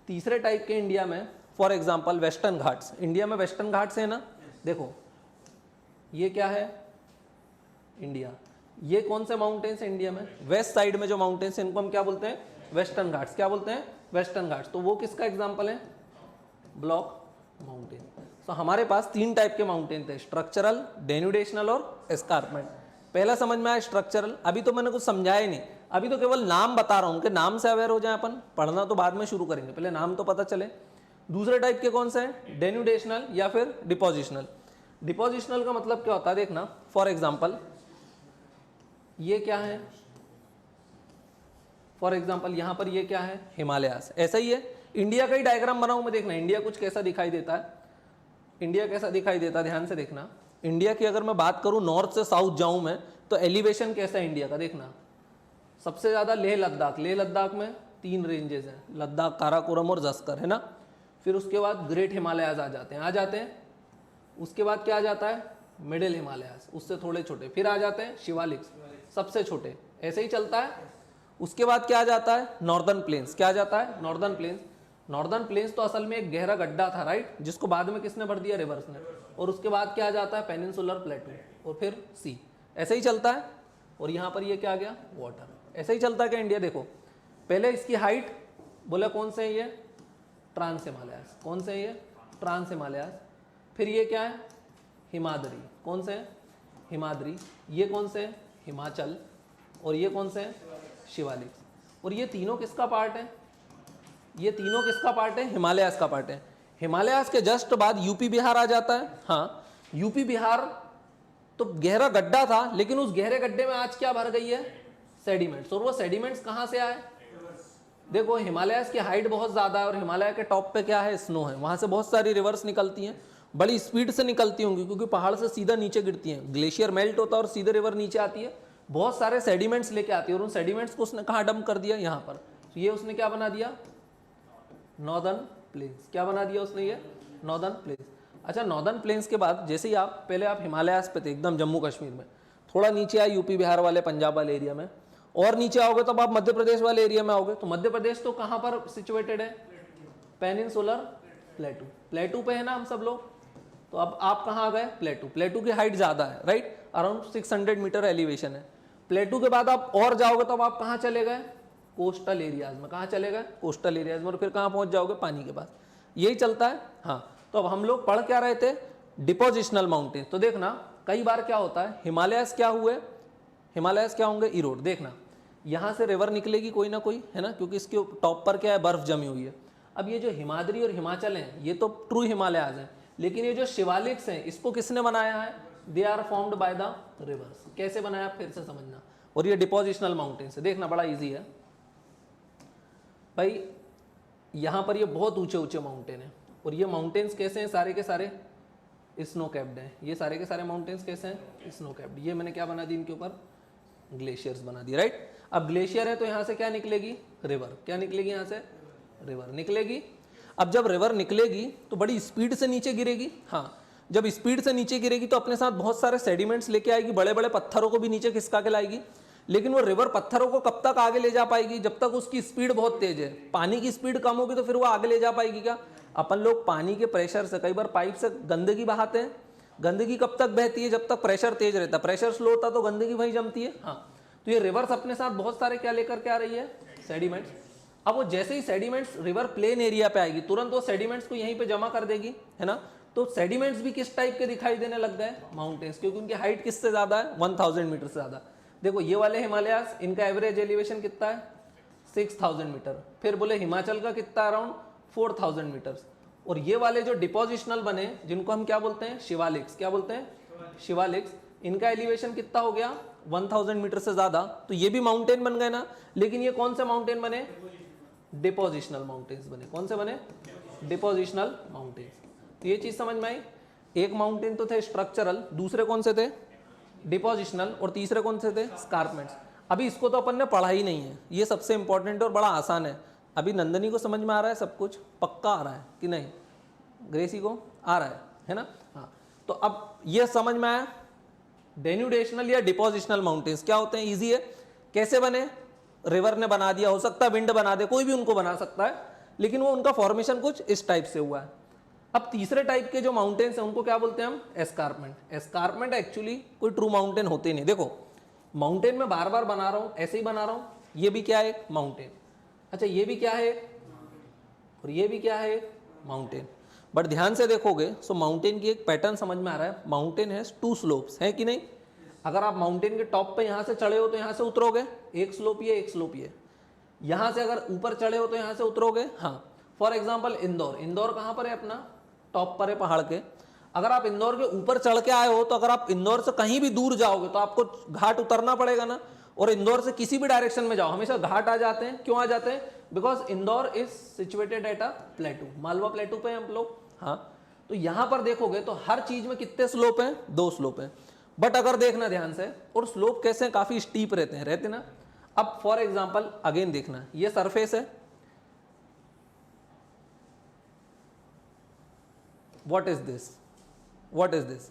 तीसरे टाइप के इंडिया में, for example western Ghats. India में वेस्टर्न घाट्स है ना, देखो ये क्या है? इंडिया। ये कौन से माउंटेन्स है इंडिया में? वेस्ट साइड में जो माउंटेन्स है इनको हम क्या बोलते हैं? वेस्टर्न घाट्स। क्या बोलते हैं? वेस्टर्न घाट्स। तो वो किसका एग्जाम्पल है? Block mountain. तो हमारे पास 3 टाइप के माउंटेन थे, स्ट्रक्चरल, डेन्यूडेशनल और एस्कार्पमेंट। पहला समझ में आया स्ट्रक्चरल। अभी तो मैंने कुछ समझाया ही नहीं, अभी तो केवल नाम बता रहा हूं, उनके नाम से अवेयर हो जाए अपन, पढ़ना तो बाद में शुरू करेंगे, पहले नाम तो पता चले। दूसरे टाइप के कौन से हैं? डेन्यूडेशनल या फिर डिपोजिशनल। डिपोजिशनल का मतलब क्या होता है देखना, फॉर एग्जाम्पल ये क्या है? फॉर एग्जाम्पल यहां पर ये क्या है? हिमालयास। ऐसा ही है, इंडिया का ही डायग्राम बनाऊं मैं, देखना इंडिया कुछ कैसा दिखाई देता है। इंडिया कैसा दिखाई देता है ध्यान से देखना। इंडिया की अगर मैं बात करूं, नॉर्थ से साउथ जाऊं मैं, तो एलिवेशन कैसा है इंडिया का देखना। सबसे ज्यादा लेह लद्दाख। लेह लद्दाख में 3 रेंजेस हैं, लद्दाख, काराकोरम और जस्कर, है ना। फिर उसके बाद ग्रेट हिमालयाज आ जाते हैं। उसके बाद क्या आ जाता है? मिडिल हिमालयाज, उससे थोड़े छोटे। फिर आ जाते हैं शिवालिक्स, सबसे छोटे। ऐसे ही चलता है। उसके बाद क्या आ जाता है? Northern plains. क्या आ जाता है? Northern plains. नॉर्दर्न प्लेन्स तो असल में एक गहरा गड्ढा था, राइट, जिसको बाद में किसने भर दिया? रिवर्स ने। और उसके बाद क्या आ जाता है? पेनिनसुलर प्लेटू, और फिर सी। ऐसे ही चलता है। और यहाँ पर ये क्या आ गया? वाटर। ऐसे ही चलता है क्या इंडिया? देखो पहले इसकी हाइट बोला कौन से है ये? ट्रांस हिमालयाज। कौन से है ये? ट्रांस हिमालयाज। फिर ये क्या है? हिमाद्री। कौन से है? हिमाद्री। ये कौन से है? हिमाचल। और ये कौन से है? शिवालिक। और ये तीनों किसका पार्ट है? ये तीनों किसका पार्ट है? हिमालयाज का पार्ट है। हिमालयाज के जस्ट बाद यूपी बिहार आ जाता है। हाँ, यूपी बिहार तो गहरा गड्ढा था, लेकिन उस गहरे गड्ढे में आज क्या भर गई है? सेडिमेंट्स। और वो सेडिमेंट्स कहाँ से आए? देखो हिमालयाज की हाइट बहुत ज्यादा है और हिमालय के टॉप पे क्या है? स्नो है। वहां से बहुत सारी रिवर्स निकलती हैं, बड़ी स्पीड से निकलती होंगी क्योंकि पहाड़ से सीधा नीचे गिरती हैं। ग्लेशियर मेल्ट होता है और सीधे रिवर नीचे आती है, बहुत सारे सेडिमेंट्स लेके आती है। और उन सेडिमेंट्स को उसने कहाँ डंप कर दिया? यहाँ पर। तो ये उसने क्या बना दिया? Northern plains. क्या बना दिया उसने? ये नॉर्दर्न प्लेन्स। अच्छा, नॉर्दर्न प्लेन्स के बाद जैसे ही आप पहले आप हिमालयाज पे थे एकदम जम्मू कश्मीर में, थोड़ा नीचे आए यूपी बिहार वाले पंजाब वाले एरिया में, और नीचे आओगे तब आप मध्य प्रदेश वाले एरिया में आओगे। तो मध्य प्रदेश तो कहाँ पर सिचुएटेड है? पेनिनसुलर प्लेटू। प्लेटू पे है ना हम सब लोग। तो अब आप कहाँ आ गए? प्लेटू। प्लेटू की हाइट ज्यादा है, राइट, अराउंड 600 मीटर एलिवेशन है। प्लेटू के बाद आप और जाओगे तब आप कहाँ चले गए? कोस्टल एरियाज में। कहाँ चले गए? कोस्टल एरियाज में। और फिर कहाँ पहुंच जाओगे? पानी के पास। यही चलता है। हाँ, तो अब हम लोग पढ़ क्या रहे थे? Depositional mountain. तो देखना कई बार क्या होता है, हिमालयाज क्या हुए? हिमालयाज क्या होंगे? इरोड। देखना यहाँ से रिवर निकलेगी कोई ना कोई, है ना, क्योंकि इसके टॉप पर क्या है? बर्फ जमी हुई है। अब ये जो हिमाद्री और हिमाचल हैं ये तो ट्रू हिमालयाज हैं, लेकिन ये जो शिवालिक्स हैं इसको किसने बनाया है? They are formed by the rivers. कैसे बनाया फिर से समझना। और ये डिपोजिशनल माउंटेन्स है। देखना बड़ा ईजी है। भाई यहाँ पर ये बहुत ऊंचे ऊंचे माउंटेन हैं, और ये माउंटेन्स कैसे हैं, सारे के सारे स्नो कैप्ड हैं। ये सारे के सारे माउंटेन्स कैसे हैं, स्नो कैप्ड। ये मैंने क्या बना दी इनके ऊपर, ग्लेशियर्स बना दिए, राइट। अब ग्लेशियर है तो यहाँ से क्या निकलेगी, रिवर। क्या निकलेगी यहाँ से, रिवर निकलेगी। अब जब रिवर निकलेगी तो बड़ी स्पीड से नीचे गिरेगी। हाँ, जब स्पीड से नीचे गिरेगी तो अपने साथ बहुत सारे सेडिमेंट्स लेके आएगी, बड़े बड़े पत्थरों को भी नीचे खिसका के लाएगी। लेकिन वो रिवर पत्थरों को कब तक आगे ले जा पाएगी, जब तक उसकी स्पीड बहुत तेज है। पानी की स्पीड कम होगी तो फिर वो आगे ले जा पाएगी क्या। अपन लोग पानी के प्रेशर से कई बार पाइप से गंदगी बहाते हैं। गंदगी कब तक बहती है, जब तक प्रेशर तेज रहता है। प्रेशर स्लो होता तो गंदगी वही जमती है। हाँ, तो ये रिवर्स अपने साथ बहुत सारे क्या लेकर के आ रही है, सेडिमेंट्स। अब वो जैसे ही सेडिमेंट्स रिवर प्लेन एरिया पे आएगी, तुरंत वो सेडिमेंट्स को यहीं पे जमा कर देगी, है ना। तो सेडिमेंट्स भी किस टाइप के दिखाई देने लग गए, माउंटेन्स, क्योंकि उनकी हाइट किससे ज्यादा है, 1000 मीटर से ज्यादा। देखो ये वाले हिमालयास, इनका एवरेज एलिवेशन कितना है, 6000 मीटर। फिर बोले हिमाचल का कितना, अराउंड 4000 मीटर्स। और ये वाले जो डिपोजिशनल बने, जिनको हम क्या बोलते हैं, शिवालिक्स। क्या बोलते हैं, शिवालिक्स। इनका एलिवेशन कितना हो गया, 1000 मीटर से ज्यादा। तो ये भी माउंटेन बन गए ना। लेकिन ये कौन से माउंटेन बने, डिपोजिशनल माउंटेन्स बने। कौन से बने, डिपोजिशनल माउंटेन्स। तो ये चीज समझ में आई। एक माउंटेन तो थे स्ट्रक्चरल, दूसरे कौन से थे, डिपोजिशनल, और तीसरे कौन से थे, स्कार्पमेंट्स। अभी इसको तो अपन ने पढ़ा ही नहीं है, ये सबसे इंपॉर्टेंट और बड़ा आसान है। अभी नंदनी को समझ में आ रहा है सब कुछ, पक्का आ रहा है कि नहीं, ग्रेसी को आ रहा है ना। हाँ, तो अब ये समझ में आया, डेन्यूडेशनल या डिपोजिशनल माउंटेन्स क्या होते हैं, इजी है। कैसे बने, रिवर ने बना दिया, हो सकता है विंड बना दे, कोई भी उनको बना सकता है, लेकिन वो उनका फॉर्मेशन कुछ इस टाइप से हुआ है। अब तीसरे टाइप के जो माउंटेन्स हैं उनको क्या बोलते हैं हम, एस्कारपमेंट। एस्कारपमेंट एक्चुअली कोई ट्रू माउंटेन होते नहीं। देखो माउंटेन में बार बार बना रहा हूं, ऐसे ही बना रहा हूं, ये भी क्या है, एक माउंटेन। अच्छा ये भी क्या है, और ये भी क्या है, माउंटेन। बट ध्यान से देखोगे सो माउंटेन की एक पैटर्न समझ में आ रहा है। माउंटेन है 2 स्लोप्स, है कि नहीं। अगर आप माउंटेन के टॉप पे यहां से चढ़े हो तो यहां से उतरोगे, एक स्लोप ये, एक स्लोप ये। यहां से अगर ऊपर चढ़े हो तो यहां से उतरोगे। हाँ, फॉर एग्जाम्पल इंदौर। इंदौर कहां पर है अपना, टॉप पर है पहाड़ के। अगर आप इंदौर के ऊपर चढ़ के आए हो तो अगर आप इंदौर से कहीं भी दूर जाओगे तो आपको घाट उतरना पड़ेगा ना। और इंदौर से किसी भी डायरेक्शन में जाओ हमेशा घाट आ जाते हैं। क्यों आ जाते हैं, because Indore is situated at a प्लेटू, Malwa प्लेटू पे हम लोग। हाँ, तो यहां पर देखोगे तो हर चीज में कितने स्लोप हैं, 2 स्लोप हैं। बट अगर देखना ध्यान से, और स्लोप कैसे हैं, काफी स्टीप रहते हैं, रहते ना। अब फॉर एग्जाम्पल अगेन देखना, ये सरफेस है, what is this, what is this.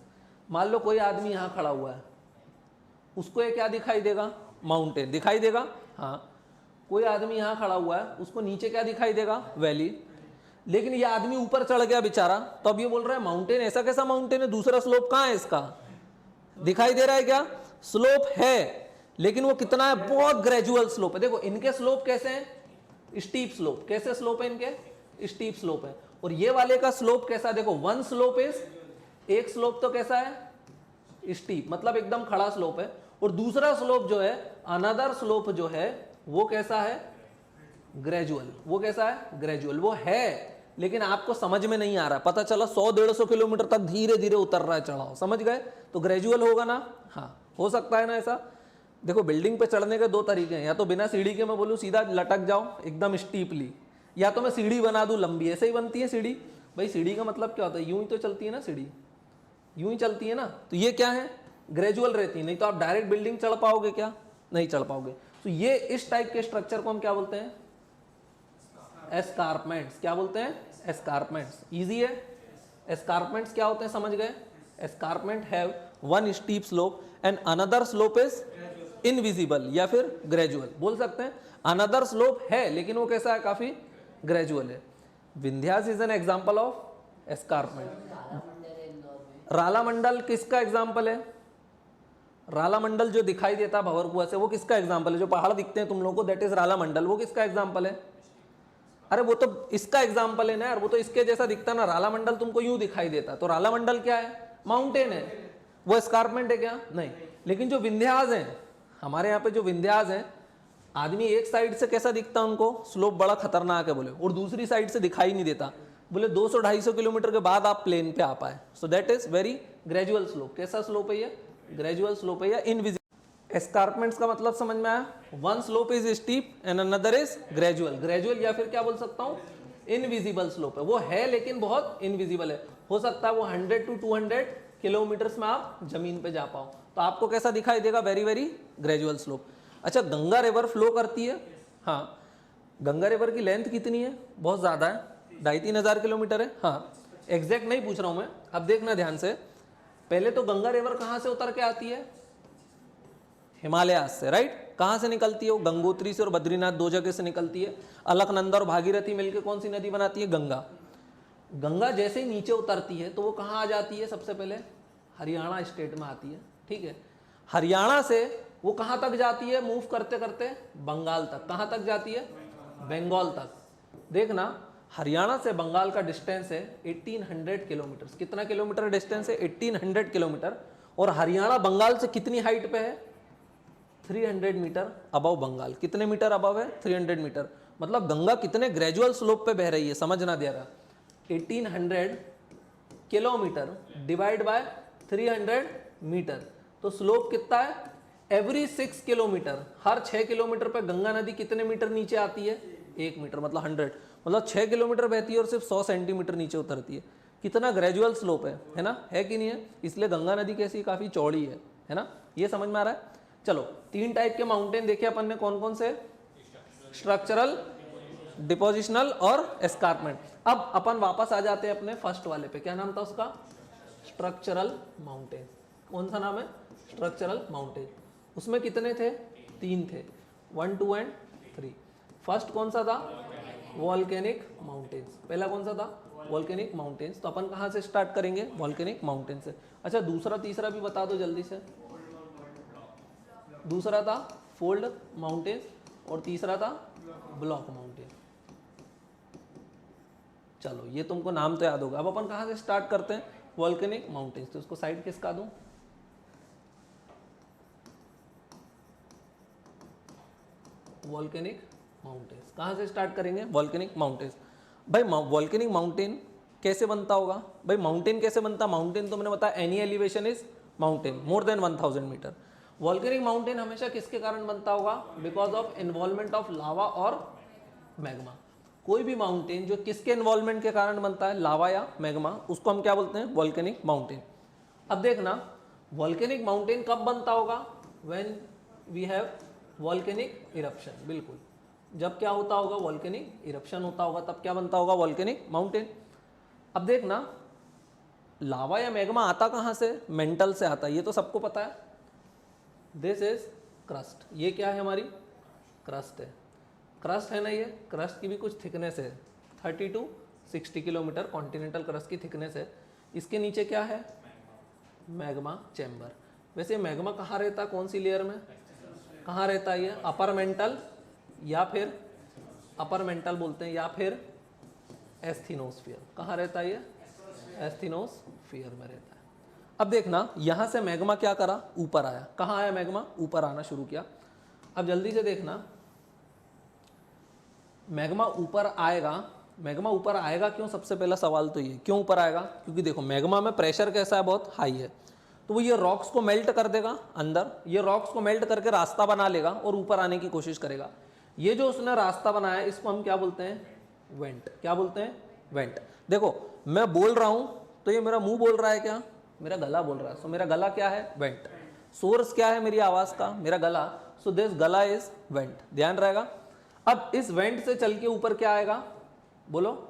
मान लो कोई आदमी यहां खड़ा हुआ है, उसको ये क्या दिखाई देगा, माउंटेन दिखाई देगा। हाँ, कोई आदमी यहां खड़ा हुआ है, उसको नीचे क्या दिखाई देगा, वैली। लेकिन ये आदमी ऊपर चढ़ गया बेचारा, तो अब ये बोल रहा है माउंटेन। ऐसा कैसा माउंटेन है, दूसरा स्लोप कहाँ है इसका, दिखाई दे रहा है क्या, स्लोप है, लेकिन वो कितना है, बहुत ग्रेजुअल स्लोप है। देखो इनके स्लोप कैसे हैं, स्टीप स्लोप। कैसे स्लोप है इनके, स्टीप स्लोप है। और ये वाले का स्लोप कैसा, देखो 1 स्लोप इज, एक स्लोप तो कैसा है, स्टीप, मतलब एकदम खड़ा स्लोप है। और दूसरा स्लोप जो है, अनदर स्लोप जो है, वो कैसा है, ग्रेजुअल। वो कैसा है, ग्रेजुअल। वो है लेकिन आपको समझ में नहीं आ रहा, पता चला 100-150 किलोमीटर तक धीरे धीरे उतर रहा है चढ़ाव, समझ गए, तो ग्रेजुअल होगा ना। हाँ, हो सकता है ना ऐसा। देखो बिल्डिंग पे चढ़ने के 2 तरीके हैं, या तो बिना सीढ़ी के मैं बोलूँ सीधा लटक जाओ एकदम स्टीपली, या तो मैं सीढ़ी बना दूं लंबी। ऐसे ही बनती है सीढ़ी। भाई सीढ़ी का मतलब क्या होता है, यूं ही तो चलती है ना सीढ़ी, यूं ही चलती है ना। तो ये क्या है, ग्रेजुअल रहती है। नहीं तो आप डायरेक्ट बिल्डिंग चढ़ पाओगे क्या, नहीं चढ़ पाओगे। तो ये इस टाइप के स्ट्रक्चर को हम क्या बोलते हैं, एस्कारपमेंट्स। क्या बोलते हैं, एस्कारपमेंट्स। इजी है। एस्कारपमेंट्स क्या होते हैं, समझ गए। Escarpment have 1 steep slope and another slope is invisible, या फिर ग्रेजुअल बोल सकते हैं। अनदर स्लोप है लेकिन वो कैसा है, काफी ग्रेजुअल है। Vindhyas is an example of escarpment. राला मंडल किसका एग्जाम्पल है, राला मंडल जो दिखाई देता भंवरकुआ से, वो किसका एग्जाम्पल है, जो पहाड़ दिखते हैं तुम लोगों को, दैट इज राला मंडल। वो किसका एग्जाम्पल है, अरे वो तो इसका एग्जाम्पल है ना यार, वो तो इसके जैसा दिखता ना। राला मंडल तुमको यूं दिखाई देता, तो राला मंडल क्या है, माउंटेन है। वो एस्कारपमेंट है क्या, नहीं। लेकिन जो विंध्यास है, हमारे यहाँ पे जो विंध्यास है, आदमी एक साइड से कैसा दिखता है उनको, स्लोप बड़ा खतरनाक है बोले, और दूसरी साइड से दिखाई नहीं देता बोले। 200-250 किलोमीटर के बाद आप प्लेन पे आ पाए। So that is very gradual slope. कैसा स्लोप है ये, ग्रेजुअल स्लोप है या इनविजिबल। एस्कारपमेंट्स का मतलब समझ में आया, one slope is steep and another is gradual. Gradual या फिर क्या बोल सकता हूँ, इनविजिबल स्लोप है। वो है लेकिन बहुत इनविजिबल है। हो सकता है वो 100 to 200 किलोमीटर्स में आप जमीन पे जा पाओ, तो आपको कैसा दिखाई देगा, वेरी वेरी ग्रेजुअल स्लोप। अच्छा, गंगा रिवर फ्लो करती है, हाँ गंगा रिवर की लेंथ कितनी है, बहुत ज़्यादा है, 2,500-3,000 किलोमीटर है। हाँ एग्जैक्ट नहीं पूछ रहा हूँ मैं, अब देखना ध्यान से। पहले तो गंगा रिवर कहाँ से उतर के आती है, हिमालय से, राइट। कहाँ से निकलती है वो, गंगोत्री से और बद्रीनाथ दो जगह से निकलती है। अलकनंदा और भागीरथी मिलकर कौन सी नदी बनाती है, गंगा। गंगा जैसे ही नीचे उतरती है तो वो कहाँ आ जाती है, सबसे पहले हरियाणा स्टेट में आती है, ठीक है। हरियाणा से वो कहाँ तक जाती है, मूव करते करते बंगाल तक। कहाँ तक जाती है, बंगाल तक। देखना हरियाणा से बंगाल का डिस्टेंस है 1800 किलोमीटर। कितना किलोमीटर डिस्टेंस है, 1800 किलोमीटर। और हरियाणा बंगाल से कितनी हाइट पे है, 300 मीटर अबव बंगाल। कितने मीटर अबव है, 300 मीटर। मतलब गंगा कितने ग्रेजुअल स्लोप पे बह रही है, समझना दे रहा। 1800 किलोमीटर डिवाइड बाय 300 मीटर, तो स्लोप कितना है, एवरी 6 किलोमीटर, हर 6 किलोमीटर पे गंगा नदी कितने मीटर नीचे आती है, 1 मीटर, मतलब 100। मतलब 6 किलोमीटर बहती है और सिर्फ 100 सेंटीमीटर नीचे उतरती है। कितना ग्रेजुअल स्लोप है ना, है कि नहीं है। इसलिए गंगा नदी कैसी, काफ़ी चौड़ी है ना, ये समझ में आ रहा है। चलो 3 टाइप के माउंटेन देखे अपन ने, कौन कौन से, स्ट्रक्चरल, डिपोजिशनल और एस्कारपमेंट। अब अपन वापस आ जाते हैं अपने फर्स्ट वाले पे, क्या नाम था उसका, स्ट्रक्चरल माउंटेन। कौन सा नाम है, स्ट्रक्चरल माउंटेन। उसमें कितने थे, 3 थे, 1, 2 एंड 3। फर्स्ट कौन सा था, वॉल्केनिक माउंटेन्स। पहला कौन सा था, वॉल्केनिक माउंटेन्स। तो अपन कहाँ से स्टार्ट करेंगे, वॉल्केनिक माउंटेन से। अच्छा दूसरा तीसरा भी बता दो जल्दी से। दूसरा था फोल्ड माउंटेन और तीसरा था ब्लॉक माउंटेन। चलो ये तुमको नाम तो याद होगा। अब अपन कहाँ से स्टार्ट करते हैं, वॉल्केनिक माउंटेन्स। तो उसको साइड किसका दूं, वॉल्केनिक माउंटेन्स। कहाँ से स्टार्ट करेंगे, वॉल्केनिक माउंटेन्स। भाई वॉल्केनिक माउंटेन कैसे बनता होगा, भाई माउंटेन कैसे बनता, माउंटेन तो मैंने बताया any elevation is mountain more than 1000 metres. Volcanic mountain हमेशा किसके कारण बनता होगा, because of involvement of lava और मैग्मा। कोई भी माउंटेन जो किसके इन्वॉल्वमेंट के कारण बनता है, लावा या मैग्मा, उसको हम क्या बोलते हैं, वॉल्केनिक माउंटेन। अब देखना वॉल्केनिक माउंटेन कब बनता होगा, when we have volcanic eruption. बिल्कुल, जब क्या होता होगा, वॉल्केनिक इरप्शन होता होगा, तब क्या बनता होगा, वॉल्केनिक माउंटेन। अब देखना लावा या मैग्मा आता कहाँ से, मेंटल से आता है, ये तो सबको पता है। दिस इज क्रस्ट, ये क्या है, हमारी क्रस्ट है। क्रस्ट है ना, ये क्रस्ट की भी कुछ थिकनेस है, 30 to 60 किलोमीटर कॉन्टिनेंटल क्रस्ट की थिकनेस है। इसके नीचे क्या है, मैग्मा चैम्बर। वैसे मैग्मा कहाँ रहता है, कौन सी लेयर में, कहाँ रहता है ये, अपर मेंटल या फिर अपर मेंटल बोलते हैं, या फिर एस्थीनोस्फीयर। कहाँ रहता है ये, एस्थीनोस्फीयर में रहता है। अब देखना यहाँ से मैग्मा क्या करा, ऊपर आया। कहाँ आया मैग्मा, ऊपर आना शुरू किया। अब जल्दी से देखना मैग्मा ऊपर आएगा। मैग्मा ऊपर आएगा क्यों, सबसे पहला सवाल तो ये, क्यों ऊपर आएगा, क्योंकि देखो मैग्मा में प्रेशर कैसा है, बहुत हाई है। तो वो ये रॉक्स को मेल्ट कर देगा अंदर, ये रॉक्स को मेल्ट करके रास्ता बना लेगा और ऊपर आने की कोशिश करेगा। ये जो उसने रास्ता बनाया इसको हम क्या बोलते हैं, वेंट। क्या बोलते हैं, वेंट। देखो मैं बोल रहा हूं तो ये मेरा मुंह बोल रहा है क्या, मेरा गला बोल रहा है। सो मेरा गला क्या है, वेंट। सोर्स क्या है मेरी आवाज का, मेरा गला। सो दिस गला इज वेंट, ध्यान रहेगा। अब इस वेंट से चल के ऊपर क्या आएगा, बोलो,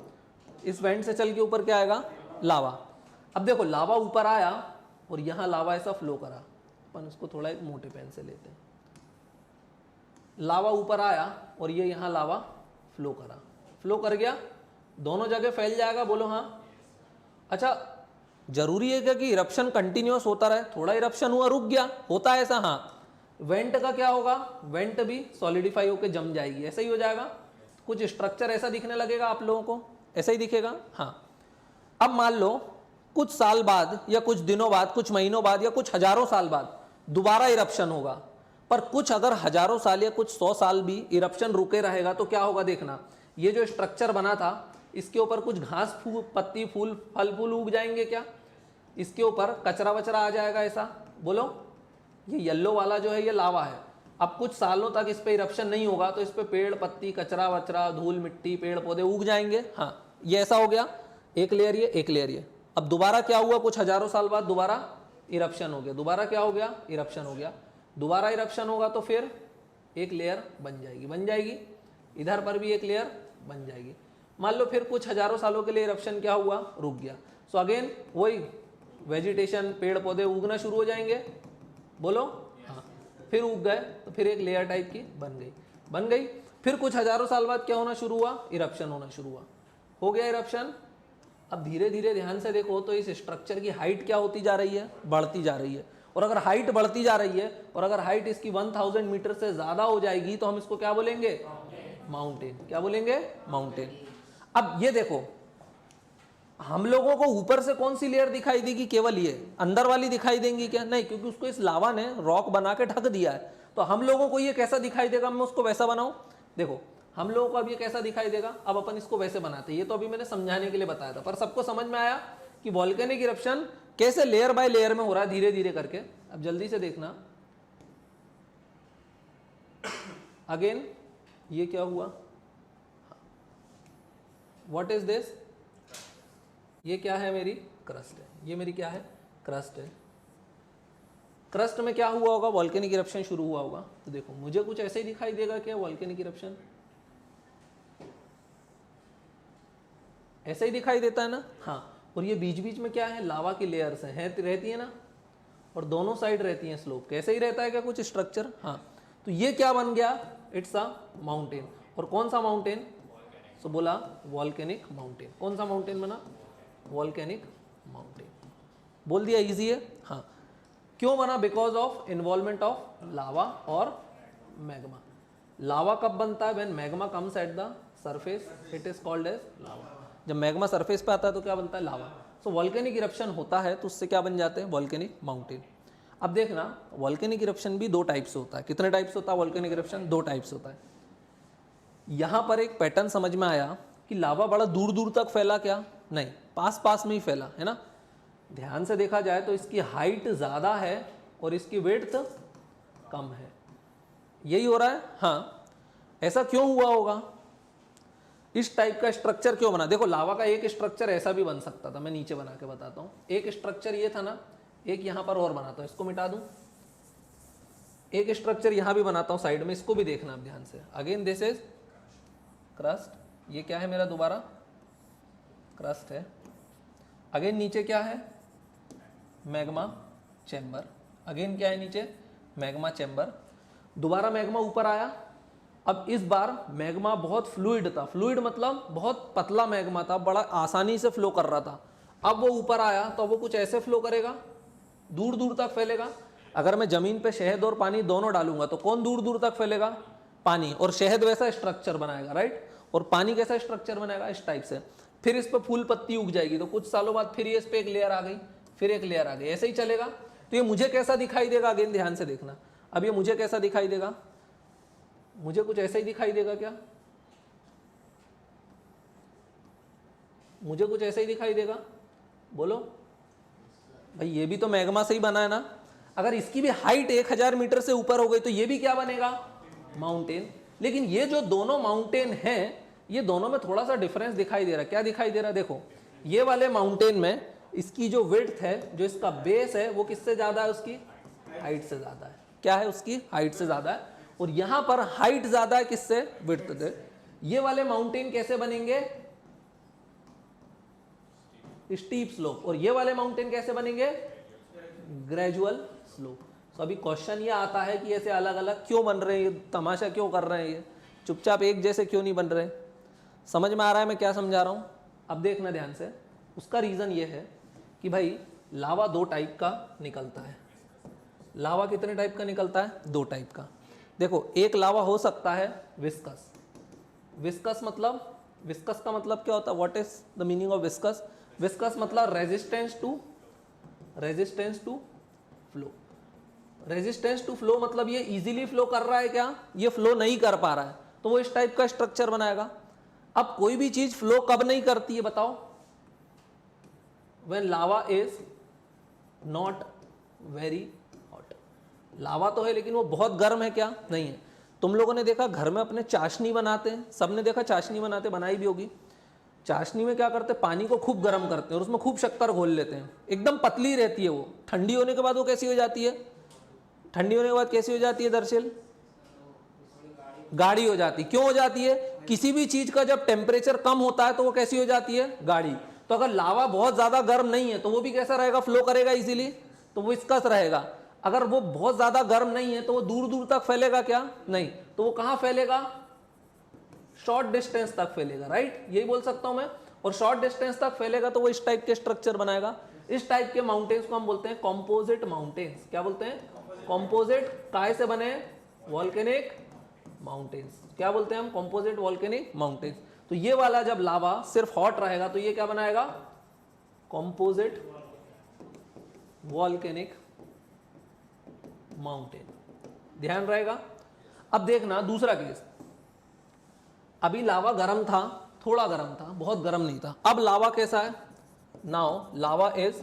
इस वेंट से चल के ऊपर क्या आएगा, लावा। अब देखो लावा ऊपर आया और यहां लावा ऐसा फ्लो करा, अपन उसको थोड़ा एक मोटे पेन से लेते हैं। लावा ऊपर आया और ये यहां लावा फ्लो करा, फ्लो कर गया, दोनों जगह फैल जाएगा, बोलो हाँ। अच्छा जरूरी है क्या कि इरप्शन कंटिन्यूअस होता रहे, थोड़ा इरप्शन हुआ रुक गया, होता है ऐसा, हाँ। वेंट का क्या होगा, वेंट भी सॉलिडिफाई होकर जम जाएगी, ऐसा ही हो जाएगा। कुछ स्ट्रक्चर ऐसा दिखने लगेगा आप लोगों को, ऐसा ही दिखेगा, हाँ। अब मान लो कुछ साल बाद या कुछ दिनों बाद, कुछ महीनों बाद या कुछ हजारों साल बाद दोबारा इरप्शन होगा, पर कुछ अगर हजारों साल या कुछ 100 साल भी इरप्शन रुके रहेगा तो क्या होगा, देखना ये जो स्ट्रक्चर बना था इसके ऊपर कुछ घास फूल, पत्ती फूल, फल फूल उग जाएंगे क्या, इसके ऊपर कचरा वचरा आ जाएगा ऐसा, बोलो। ये येलो वाला जो है ये लावा है, अब कुछ सालों तक इस पे इरप्शन नहीं होगा तो इस पे पेड़ पत्ती कचरा वचरा धूल मिट्टी पेड़ पौधे उग जाएंगे। हाँ ये ऐसा हो गया, एक लेयर ये एक लेयर ये। अब दोबारा क्या हुआ, कुछ हजारों साल बाद दोबारा इरप्शन हो गया, दोबारा क्या हो गया, इरप्शन हो गया, दोबारा इरप्शन होगा तो फिर एक लेयर बन जाएगी, इधर पर भी एक लेयर बन जाएगी। मान लो फिर कुछ हजारों सालों के लिए इरप्शन क्या हुआ, रुक गया। सो अगेन वही वेजिटेशन पेड़ पौधे उगना शुरू हो जाएंगे, बोलो हाँ, फिर उग गए तो फिर एक लेयर टाइप की बन गई। फिर कुछ हजारों साल बाद क्या होना शुरू हुआ, इरप्शन होना शुरू हुआ, हो गया इरप्शन। अब धीरे धीरे ध्यान से देखो तो इस स्ट्रक्चर की हाइट क्या होती जा रही है, बढ़ती जा रही है। और अगर हाइट बढ़ती जा रही है और अगर हाइट इसकी 1000 मीटर से ज्यादा हो जाएगी तो हम इसको क्या बोलेंगे, माउंटेन। क्या बोलेंगे, माउंटेन। अब ये देखो हम लोगों को ऊपर से कौन सी लेयर दिखाई देगी, केवल ये अंदर वाली दिखाई देंगी क्या, नहीं, क्योंकि उसको इस लावा ने रॉक बना के ढक दिया है। तो हम लोगों को ये कैसा दिखाई देगा, मैं उसको वैसा बनाऊं। देखो हम लोगों को अब ये कैसा दिखाई देगा, अब अपन इसको वैसे बनाते हैं। ये तो अभी मैंने समझाने के लिए बताया था, पर सबको समझ में आया कि वॉल्केनिक इरप्शन कैसे लेयर बाय लेयर में हो रहा है, धीरे धीरे करके। अब जल्दी से देखना अगेन ये क्या हुआ, व्हाट इज दिस, ये क्या है, मेरी क्रस्ट है, ये मेरी क्या है, क्रस्ट है। क्रस्ट में क्या हुआ होगा, वॉल्केनिक इरप्शन शुरू हुआ होगा। तो देखो मुझे कुछ ऐसे ही दिखाई देगा क्या, वॉल्केनिक इरप्शन ऐसे ही दिखाई देता है ना। हाँ, और ये बीच बीच में क्या है, लावा की लेयर्स हैं रहती है ना, और दोनों साइड रहती हैं स्लोप। कैसे ही रहता है क्या कुछ स्ट्रक्चर। हाँ, तो ये क्या बन गया, इट्स अ माउंटेन। और कौन सा माउंटेन, तो बोला वॉल्केनिक माउंटेन। कौन सा माउंटेन बना, वॉल्केनिक माउंटेन। बोल दिया, इजी है। हाँ, क्यों बना, because of involvement of lava और मैग्मा। लावा कब बनता है, when magma comes at the surface it is called as lava. जब मैग्मा सरफेस पे आता है तो क्या बनता है, लावा। सो वॉल्केनिक इरप्शन होता है तो उससे क्या बन जाते हैं, वॉल्केनिक माउंटेन। अब देखना वॉल्केनिक इरप्शन भी दो टाइप से होता है। कितने टाइप से होता है वॉल्केनिक इरप्शन, दो टाइप से होता है। यहां पर एक पैटर्न समझ में आया कि लावा बड़ा दूर दूर तक फैला क्या, नहीं, पास पास में ही फैला है ना। ध्यान से देखा जाए तो इसकी हाइट ज्यादा है और इसकी विड्थ कम है, यही हो रहा है। हाँ, ऐसा क्यों हुआ होगा, इस टाइप का स्ट्रक्चर क्यों बना। देखो लावा का एक स्ट्रक्चर ऐसा भी बन सकता था, मैं नीचे बना के बताता हूं। एक स्ट्रक्चर ये था ना, एक यहां पर और बनाता हूं, इसको मिटा दूं। एक स्ट्रक्चर यहां भी बनाता हूं साइड में, इसको भी देखना आप ध्यान से। अगेन दिस इज क्रस्ट, ये क्या है मेरा, दोबारा क्रस्ट है। अगेन नीचे क्या है, मैग्मा चैम्बर। अगेन क्या है नीचे, मैग्मा चैम्बर। दोबारा मैग्मा ऊपर आया। अब इस बार मैग्मा बहुत फ्लूइड था, फ्लूइड मतलब बहुत पतला मैग्मा था, बड़ा आसानी से फ्लो कर रहा था। अब वो ऊपर आया तो वो कुछ ऐसे फ्लो करेगा, दूर दूर तक फैलेगा। अगर मैं जमीन पे शहद और पानी दोनों डालूंगा तो कौन दूर दूर तक फैलेगा, पानी। और शहद वैसा स्ट्रक्चर बनाएगा, राइट, और पानी कैसा स्ट्रक्चर बनाएगा, इस टाइप से। फिर इस पर फूल पत्ती उग जाएगी तो कुछ सालों बाद फिर ये इस पे एक लेयर आ गई, फिर एक लेयर आ गई, ऐसे ही चलेगा। तो ये मुझे कैसा दिखाई देगा, अगेन ध्यान से देखना। अब ये मुझे कैसा दिखाई देगा, मुझे कुछ ऐसा ही दिखाई देगा क्या, मुझे कुछ ऐसा ही दिखाई देगा, बोलो भाई। ये भी तो मैग्मा से ही बना है ना। अगर इसकी भी हाइट 1000 मीटर से ऊपर हो गई तो ये भी क्या बनेगा, माउंटेन। लेकिन ये जो दोनों माउंटेन हैं, ये दोनों में थोड़ा सा डिफरेंस दिखाई दे रहा है। क्या दिखाई दे रहा है, देखो ये वाले माउंटेन में इसकी जो विड्थ है, जो इसका बेस है, वो किससे ज्यादा है, उसकी हाइट से ज्यादा है। क्या है, उसकी हाइट से ज्यादा है। और यहां पर हाइट ज्यादा है किससे, विड्थ से। ये वाले माउंटेन कैसे बनेंगे, स्टीप स्लोप। और ये वाले माउंटेन कैसे बनेंगे, ग्रेजुअल स्लोप। तो अभी क्वेश्चन ये आता है कि ऐसे अलग अलग क्यों बन रहे हैं, तमाशा क्यों कर रहे हैं, ये चुपचाप एक जैसे क्यों नहीं बन रहे। समझ में आ रहा है मैं क्या समझा रहा हूं। अब देखना ध्यान से, उसका रीजन ये है कि भाई लावा दो टाइप का निकलता है। लावा कितने टाइप का निकलता है, दो टाइप का। देखो एक लावा हो सकता है विस्कस। विस्कस मतलब, विस्कस का मतलब क्या होता है, what is the meaning of viscous. Viscous मतलब resistance to flow. Resistance to flow मतलब ये इजीली फ्लो कर रहा है क्या, ये फ्लो नहीं कर पा रहा है, तो वो इस टाइप का स्ट्रक्चर बनाएगा। अब कोई भी चीज फ्लो कब नहीं करती है बताओ, when lava is not very hot. Lava तो है लेकिन वो बहुत गर्म है क्या? नहीं है। तुम लोगों ने देखा घर में अपने चाशनी बनाते हैं, सबने देखा चाशनी बनाते, बनाई भी होगी। चाशनी में क्या करते हैं, पानी को खूब गर्म करते हैं और उसमें खूब शक्कर घोल लेते हैं, एकदम पतली रहती है वो। ठंडी होने के बाद वो कैसी हो जाती है? ठंडी होने के बाद कैसी हो जाती है दरअसल? गाढ़ी हो जाती। क्यों हो जाती है? किसी भी चीज का जब टेम्परेचर कम होता है तो वो कैसी हो जाती है? गाढ़ी। तो अगर लावा बहुत ज्यादा गर्म नहीं है तो वो भी कैसा रहेगा? फ्लो करेगा इजीली, तो वो विस्कस रहेगा। अगर वो बहुत ज्यादा गर्म नहीं है तो वो दूर दूर तक फैलेगा क्या? नहीं। तो वो कहां फैलेगा? शॉर्ट डिस्टेंस तक फैलेगा, राइट? यही बोल सकता हूं मैं। और शॉर्ट डिस्टेंस तक फैलेगा तो वो इस टाइप के स्ट्रक्चर बनाएगा। इस टाइप के माउंटेन्स को हम बोलते हैं कॉम्पोजिट माउंटेन्स। क्या बोलते हैं? कॉम्पोजिट। काय से बने? Volcanic mountains. क्या बोलते हैं हम? Composite volcanic mountains. तो ये वाला जब लावा सिर्फ हॉट रहेगा तो ये क्या बनाएगा? Composite volcanic mountain. ध्यान रहेगा। अब देखना दूसरा केस। अभी लावा गर्म था, थोड़ा गर्म था, बहुत गर्म नहीं था। अब लावा कैसा है? Now lava is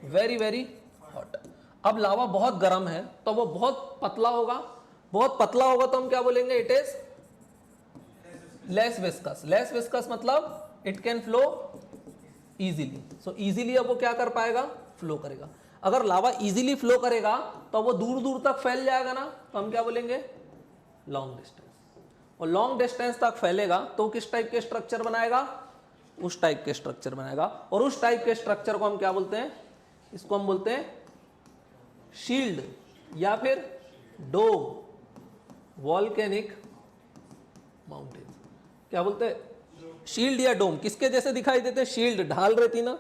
very very hot. अब लावा बहुत गर्म है तो वो बहुत पतला होगा। बहुत पतला होगा तो हम क्या बोलेंगे? It is less viscous. Less viscous मतलब it can flow easily. So easily अब वो क्या कर पाएगा? फ्लो करेगा। अगर लावा इजीली फ्लो करेगा तो वो दूर दूर तक फैल जाएगा ना, तो हम क्या बोलेंगे? Long distance. और लॉन्ग डिस्टेंस तक फैलेगा तो किस टाइप के स्ट्रक्चर बनाएगा? उस टाइप के स्ट्रक्चर बनाएगा। और उस टाइप के स्ट्रक्चर को हम क्या बोलते हैं? इसको हम बोलते हैं शील्ड या फिर डोम वॉल्केनिक माउंटेन। क्या बोलते हैं? शील्ड या डोम। किसके जैसे दिखाई देते हैं? शील्ड ढाल रहती ना,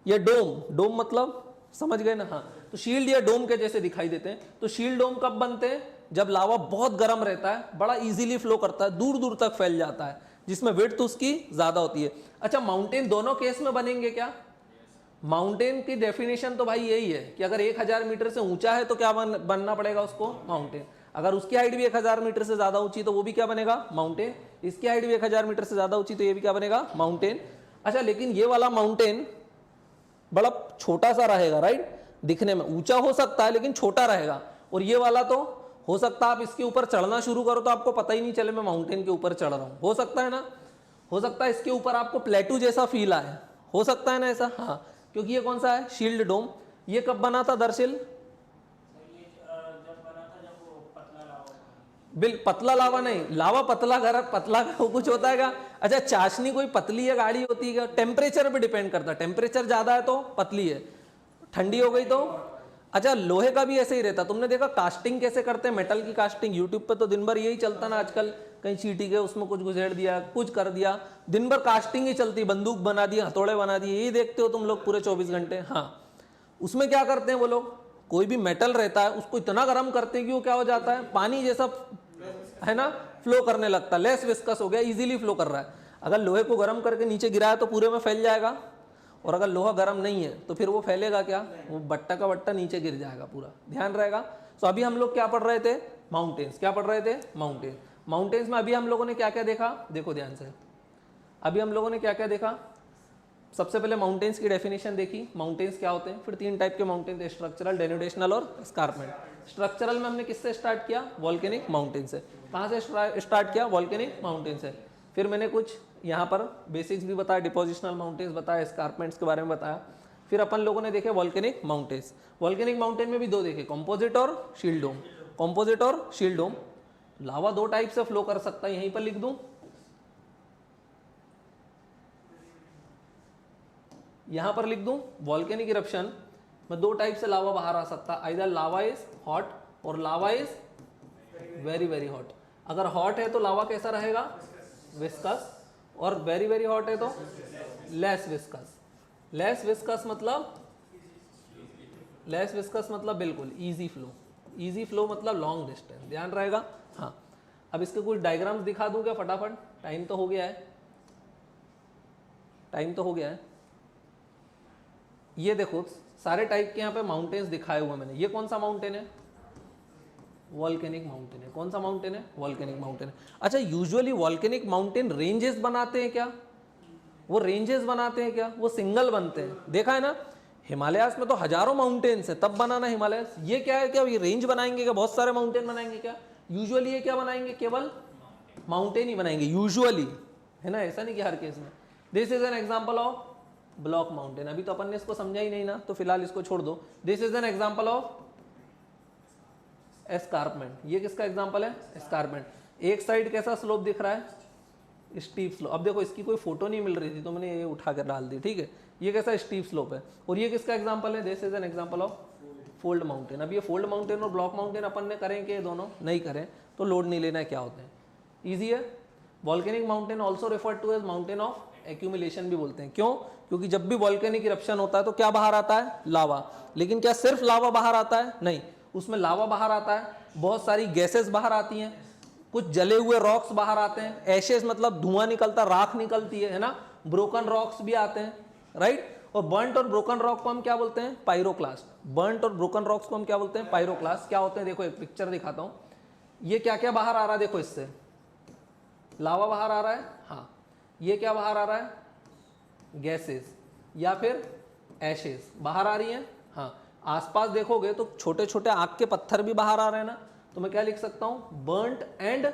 या डोम। डोम मतलब समझ गए ना? हाँ। तो शील्ड या डोम के जैसे दिखाई देते हैं। तो शील्ड डोम कब बनते हैं? जब लावा बहुत गर्म रहता है, बड़ा इजीली फ्लो करता है, दूर दूर तक फैल जाता है, जिसमें विड्थ उसकी ज्यादा होती है। अच्छा, माउंटेन दोनों केस में बनेंगे क्या? माउंटेन की डेफिनेशन तो भाई यही है कि अगर 1000 मीटर से ऊंचा है तो क्या बनना पड़ेगा उसको? माउंटेन। अगर उसकी हाइट भी 1000 मीटर से ज्यादा ऊंची तो वो भी क्या बनेगा? माउंटेन। इसकी हाइट भी 1000 मीटर से ज्यादा ऊंची तो ये भी क्या बनेगा? माउंटेन। अच्छा, लेकिन ये वाला माउंटेन बड़ा छोटा सा रहेगा, राइट? दिखने में ऊंचा हो सकता है लेकिन छोटा रहेगा। और ये वाला तो हो सकता है आप इसके ऊपर चढ़ना शुरू करो तो आपको पता ही नहीं चले मैं माउंटेन के ऊपर चढ़ रहा हूं। हो सकता है ना? हो सकता है इसके ऊपर आपको प्लेटू जैसा फील आए। हो सकता है ना ऐसा? हाँ, क्योंकि ये कौन सा है? शील्ड डोम। ये कब बना था दरअसल? पतला लावा नहीं, लावा पतला घर पतला कुछ होता है क्या? अच्छा, चाशनी कोई पतली या गाढ़ी होती है क्या? टेम्परेचर पे डिपेंड करता है। टेम्परेचर ज्यादा है तो पतली है, ठंडी हो गई तो। अच्छा, लोहे का भी ऐसे ही रहता। तुमने देखा कास्टिंग कैसे करते हैं? मेटल की कास्टिंग यूट्यूब पे तो दिन भर यही चलता ना आजकल। कहीं चीटी के उसमें कुछ गुजेड़ दिया, कुछ कर दिया, दिन भर कास्टिंग ही चलती। बंदूक बना दी, हथौड़े बना दिए, यही देखते हो तुम लोग पूरे 24 घंटे। हाँ, उसमें क्या करते हैं वो लोग? कोई भी मेटल रहता है उसको इतना गर्म करते हैं कि वो क्या हो जाता है? पानी जैसा है ना, फ्लो करने लगता है। लेस विस्कस हो गया, इजीली फ्लो कर रहा है। अगर लोहे को गर्म करके नीचे गिराया तो पूरे में फैल जाएगा। और अगर लोहा गर्म नहीं है तो फिर वो फैलेगा क्या? वो बट्टा का बट्टा नीचे गिर जाएगा पूरा। ध्यान रहेगा। तो अभी हम लोग क्या पढ़ रहे थे? माउंटेन्स। क्या पढ़ रहे थे? माउंटेन। माउंटेन्स में अभी हम लोगों ने क्या क्या देखा? देखो ध्यान से। अभी हम लोगों ने क्या क्या देखा? सबसे पहले माउंटेन्स की डेफिनेशन देखी, माउंटेन्स क्या होते हैं। फिर 3 टाइप के माउंटेन थे, स्ट्रक्चरल, डेनुडेशनल और एस्कारपमेंट। स्ट्रक्चरल में हमने किससे स्टार्ट किया? वॉल्केनिक माउंटेन से। कहाँ से स्टार्ट किया? वॉल्केनिक माउंटेन से। फिर मैंने कुछ यहाँ पर बेसिक्स भी बताया, डिपोजिशनल माउंटेन्स बताया, एस्कारपमेंट्स के बारे में बताया। फिर अपन लोगों ने देखे वॉल्केनिक माउंटेन्स। वॉल्केनिक माउंटेन में भी 2 देखे, कॉम्पोजिट और शील्ड डोम। कॉम्पोजिट और शील्ड डोम। लावा 2 टाइप से फ्लो कर सकता है, यहीं पर लिख दूं, यहां पर लिख दूं, वॉल्केनिक इरप्शन में 2 टाइप से लावा बाहर आ सकता है। आइदर लावा इज हॉट और लावा इज वेरी वेरी हॉट। अगर हॉट है तो लावा कैसा रहेगा? विस्कस। और वेरी वेरी हॉट है तो लेस विस्कस। लेस विस्कस मतलब बिल्कुल इजी फ्लो। इजी फ्लो मतलब लॉन्ग डिस्टेंस। ध्यान रहेगा। हाँ, अब इसके कुछ डायग्राम्स दिखा दूं क्या फटाफट? टाइम तो हो गया है, टाइम तो हो गया है। ये देखो सारे टाइप के यहाँ पे माउंटेन्स दिखाए हुए मैंने। ये कौन सा माउंटेन है? वॉल्केनिक माउंटेन है। कौन सा माउंटेन है? वॉल्केनिक माउंटेन है। अच्छा, यूजुअली वॉल्केनिक माउंटेन रेंजेस बनाते हैं क्या? वो रेंजेस बनाते हैं क्या? वो सिंगल बनते हैं। देखा है ना, हिमालयास में तो हजारों माउंटेन्स है, तब बनाना हिमालयास। ये क्या है, क्या ये रेंज बनाएंगे क्या, बहुत सारे माउंटेन बनाएंगे क्या? यूजुअली ये क्या बनाएंगे, केवल माउंटेन ही बनाएंगे यूजुअली, है ना, ऐसा नहीं कि हर केस में। This is an example of block mountain. अभी तो अपन ने इसको समझा ही नहीं ना, तो फिलहाल इसको छोड़ दो। This is an example of escarpment. ये किसका एग्जांपल है, एस्कारपमेंट। एक साइड कैसा स्लोप दिख रहा है, स्टीप स्लोप। अब देखो इसकी कोई फोटो नहीं मिल रही थी तो मैंने ये उठा कर डाल दी, ठीक है। ये कैसा स्टीप स्लोप है, और ये किसका एग्जांपल है, this is an example of fold mountain. अब ये फोल्ड माउंटेन और ब्लॉक माउंटेन अपन ने करें कि दोनों नहीं करें, तो लोड नहीं लेना है, क्या होते हैं, ईजी है। Volcanic mountain also refer to as mountain of accumulation भी बोलते हैं। क्यों? क्योंकि जब भी वॉल्केनिक इरप्शन होता है तो क्या बाहर आता है, लावा। लेकिन क्या सिर्फ लावा बाहर आता है, नहीं, उसमें लावा बाहर आता है, बहुत सारी गैसेस बाहर आती हैं, कुछ जले हुए रॉक्स बाहर आते हैं, एशेस मतलब धुआं निकलता, राख निकलती है ना, ब्रोकन रॉक्स भी आते हैं, राइट। और बर्न्ट और ब्रोकन रॉक को हम क्या बोलते हैं, पायरोक्लास्ट। बर्न्ट और ब्रोकन रॉक्स को हम क्या बोलते हैं, पायरोक्लास्ट। क्या होते हैं, देखो एक पिक्चर दिखाता हूं, ये क्या क्या बाहर आ रहा है, देखो इससे लावा बाहर आ रहा है, हाँ, ये क्या बाहर आ रहा है, गैसेस या फिर एशेस बाहर आ रही हैं, हाँ। आसपास देखोगे तो छोटे छोटे आग के पत्थर भी बाहर आ रहे हैं ना, तो मैं क्या लिख सकता हूं, बर्न्ट एंड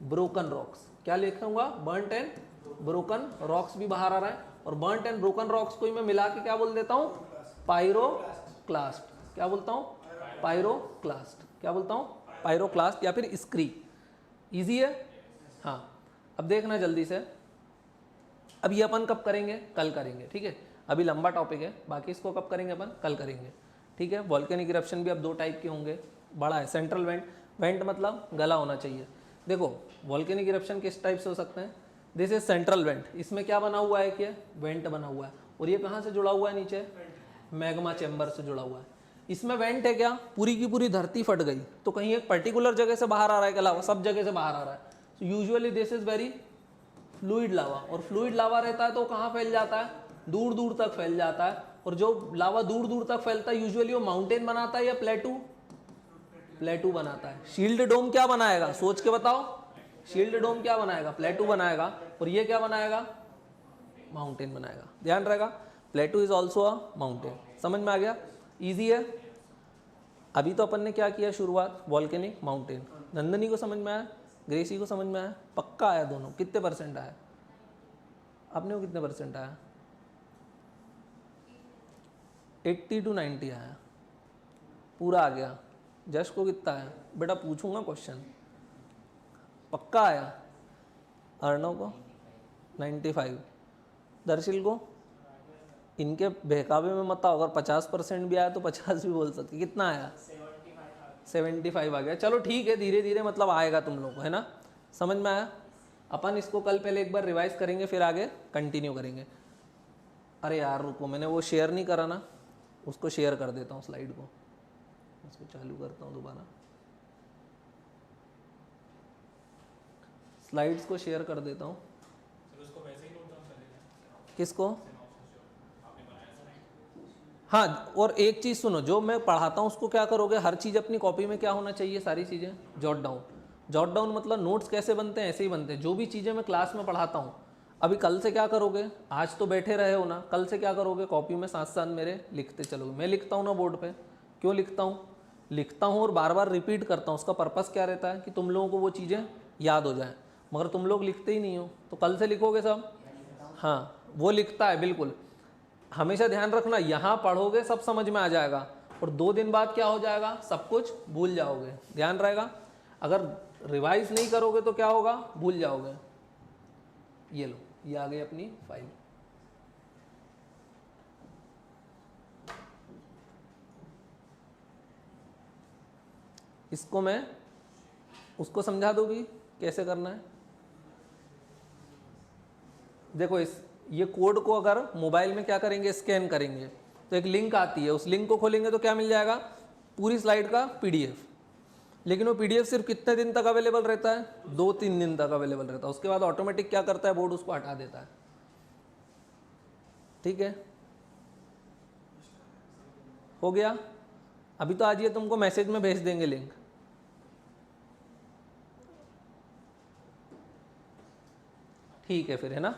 ब्रोकन रॉक्स। क्या लिखूंगा, बर्न्ट एंड ब्रोकन रॉक्स भी बाहर आ रहा है। और बर्न्ट एंड ब्रोकन रॉक्स को ही मैं मिला के क्या बोल देता हूं, पायरोक्लास्ट। क्या बोलता हूं, पायरोक्लास्ट। क्या बोलता हूं, पायरोक्लास्ट या फिर स्क्री। इजी है, हाँ। अब देखना जल्दी से, अब ये अपन कब करेंगे, कल करेंगे, ठीक है। अभी लंबा टॉपिक है, बाकी इसको कब करेंगे अपन, कल करेंगे, ठीक है। वॉल्केनिक इरप्शन भी अब दो टाइप के होंगे, बड़ा है, सेंट्रल वेंट, वेंट मतलब गला होना चाहिए। देखो वॉल्केनिक इरप्शन किस टाइप से हो सकते हैं, दिस इज सेंट्रल वेंट। इसमें क्या बना हुआ है, क्या वेंट बना हुआ है, और ये कहाँ से जुड़ा हुआ है, नीचे मैग्मा चैम्बर से जुड़ा हुआ है। इसमें वेंट है क्या, पूरी की पूरी धरती फट गई तो कहीं एक पर्टिकुलर जगह से बाहर आ रहा है, क्या सब जगह से बाहर आ रहा है। So usually this is very fluid lava, और फ्लूइड लावा रहता है तो कहाँ फैल जाता है, दूर दूर तक फैल जाता है। और जो लावा दूर दूर तक फैलता है यूजुअली वो माउंटेन बनाता है या प्लेटू, प्लेटू बनाता है। शील्ड डोम क्या बनाएगा, सोच के बताओ, शील्ड डोम क्या बनाएगा, प्लेटू बनाएगा। और ये क्या बनाएगा, माउंटेन बनाएगा, ध्यान रहेगा। प्लेटू इज ऑल्सो अ माउंटेन। समझ में आ गया, इजी है। अभी तो अपन ने क्या किया, शुरुआत वॉल्केनिक माउंटेन। नंदनी को समझ में आया, ग्रेसी को समझ में आया, पक्का आया दोनों, कितने परसेंट आया, आपने को कितने परसेंट आया, 80 to 90 आया, पूरा आ गया। जश को कितना आया, बेटा पूछूंगा क्वेश्चन, पक्का आया। अर्णव को 95, दर्शिल को, इनके बहकावे में मत आओ, अगर 50% भी आया तो 50 भी बोल सकते, कितना आया, 75 आ गया। चलो ठीक है, धीरे धीरे मतलब आएगा तुम लोग को, है ना, समझ में आया। अपन इसको कल पहले एक बार रिवाइज करेंगे, फिर आगे कंटिन्यू करेंगे। अरे यार रुको, मैंने वो शेयर नहीं करा ना, उसको शेयर कर देता हूँ स्लाइड को, उसको चालू करता हूँ दोबारा, स्लाइड्स को शेयर कर देता हूँ। किसको, हाँ, और एक चीज़ सुनो, जो मैं पढ़ाता हूँ उसको क्या करोगे, हर चीज़ अपनी कॉपी में क्या होना चाहिए, सारी चीज़ें जॉट डाउन। जॉट डाउन मतलब नोट्स कैसे बनते हैं, ऐसे ही बनते हैं। जो भी चीज़ें मैं क्लास में पढ़ाता हूँ, अभी कल से क्या करोगे, आज तो बैठे रहे हो ना, कल से क्या करोगे, कॉपी में साथ साथ मेरे लिखते चलोगे। मैं लिखता हूँ ना बोर्ड पे, क्यों लिखता हूँ और बार बार रिपीट करता हूँ। उसका पर्पस क्या रहता है कि तुम लोगों को वो चीज़ें याद हो जाएं, मगर तुम लोग लिखते ही नहीं हो, तो कल से लिखोगे सब। हाँ, वो लिखता है बिल्कुल, हमेशा ध्यान रखना, यहाँ पढ़ोगे सब समझ में आ जाएगा, और 2 दिन बाद क्या हो जाएगा, सब कुछ भूल जाओगे, ध्यान रहेगा। अगर रिवाइज नहीं करोगे तो क्या होगा, भूल जाओगे। ये लो, ये आ गई अपनी फाइल। इसको मैं उसको समझा दूंगी कैसे करना है। देखो ये कोड को अगर मोबाइल में क्या करेंगे, स्कैन करेंगे तो एक लिंक आती है, उस लिंक को खोलेंगे तो क्या मिल जाएगा, पूरी स्लाइड का पीडीएफ। लेकिन वो पीडीएफ सिर्फ कितने दिन तक अवेलेबल रहता है, 2-3 दिन तक अवेलेबल रहता है। उसके बाद ऑटोमेटिक क्या करता है, बोर्ड उसको हटा देता है। ठीक है, हो गया। अभी तो आज ये तुमको मैसेज में भेज देंगे लिंक। ठीक है फिर, है ना।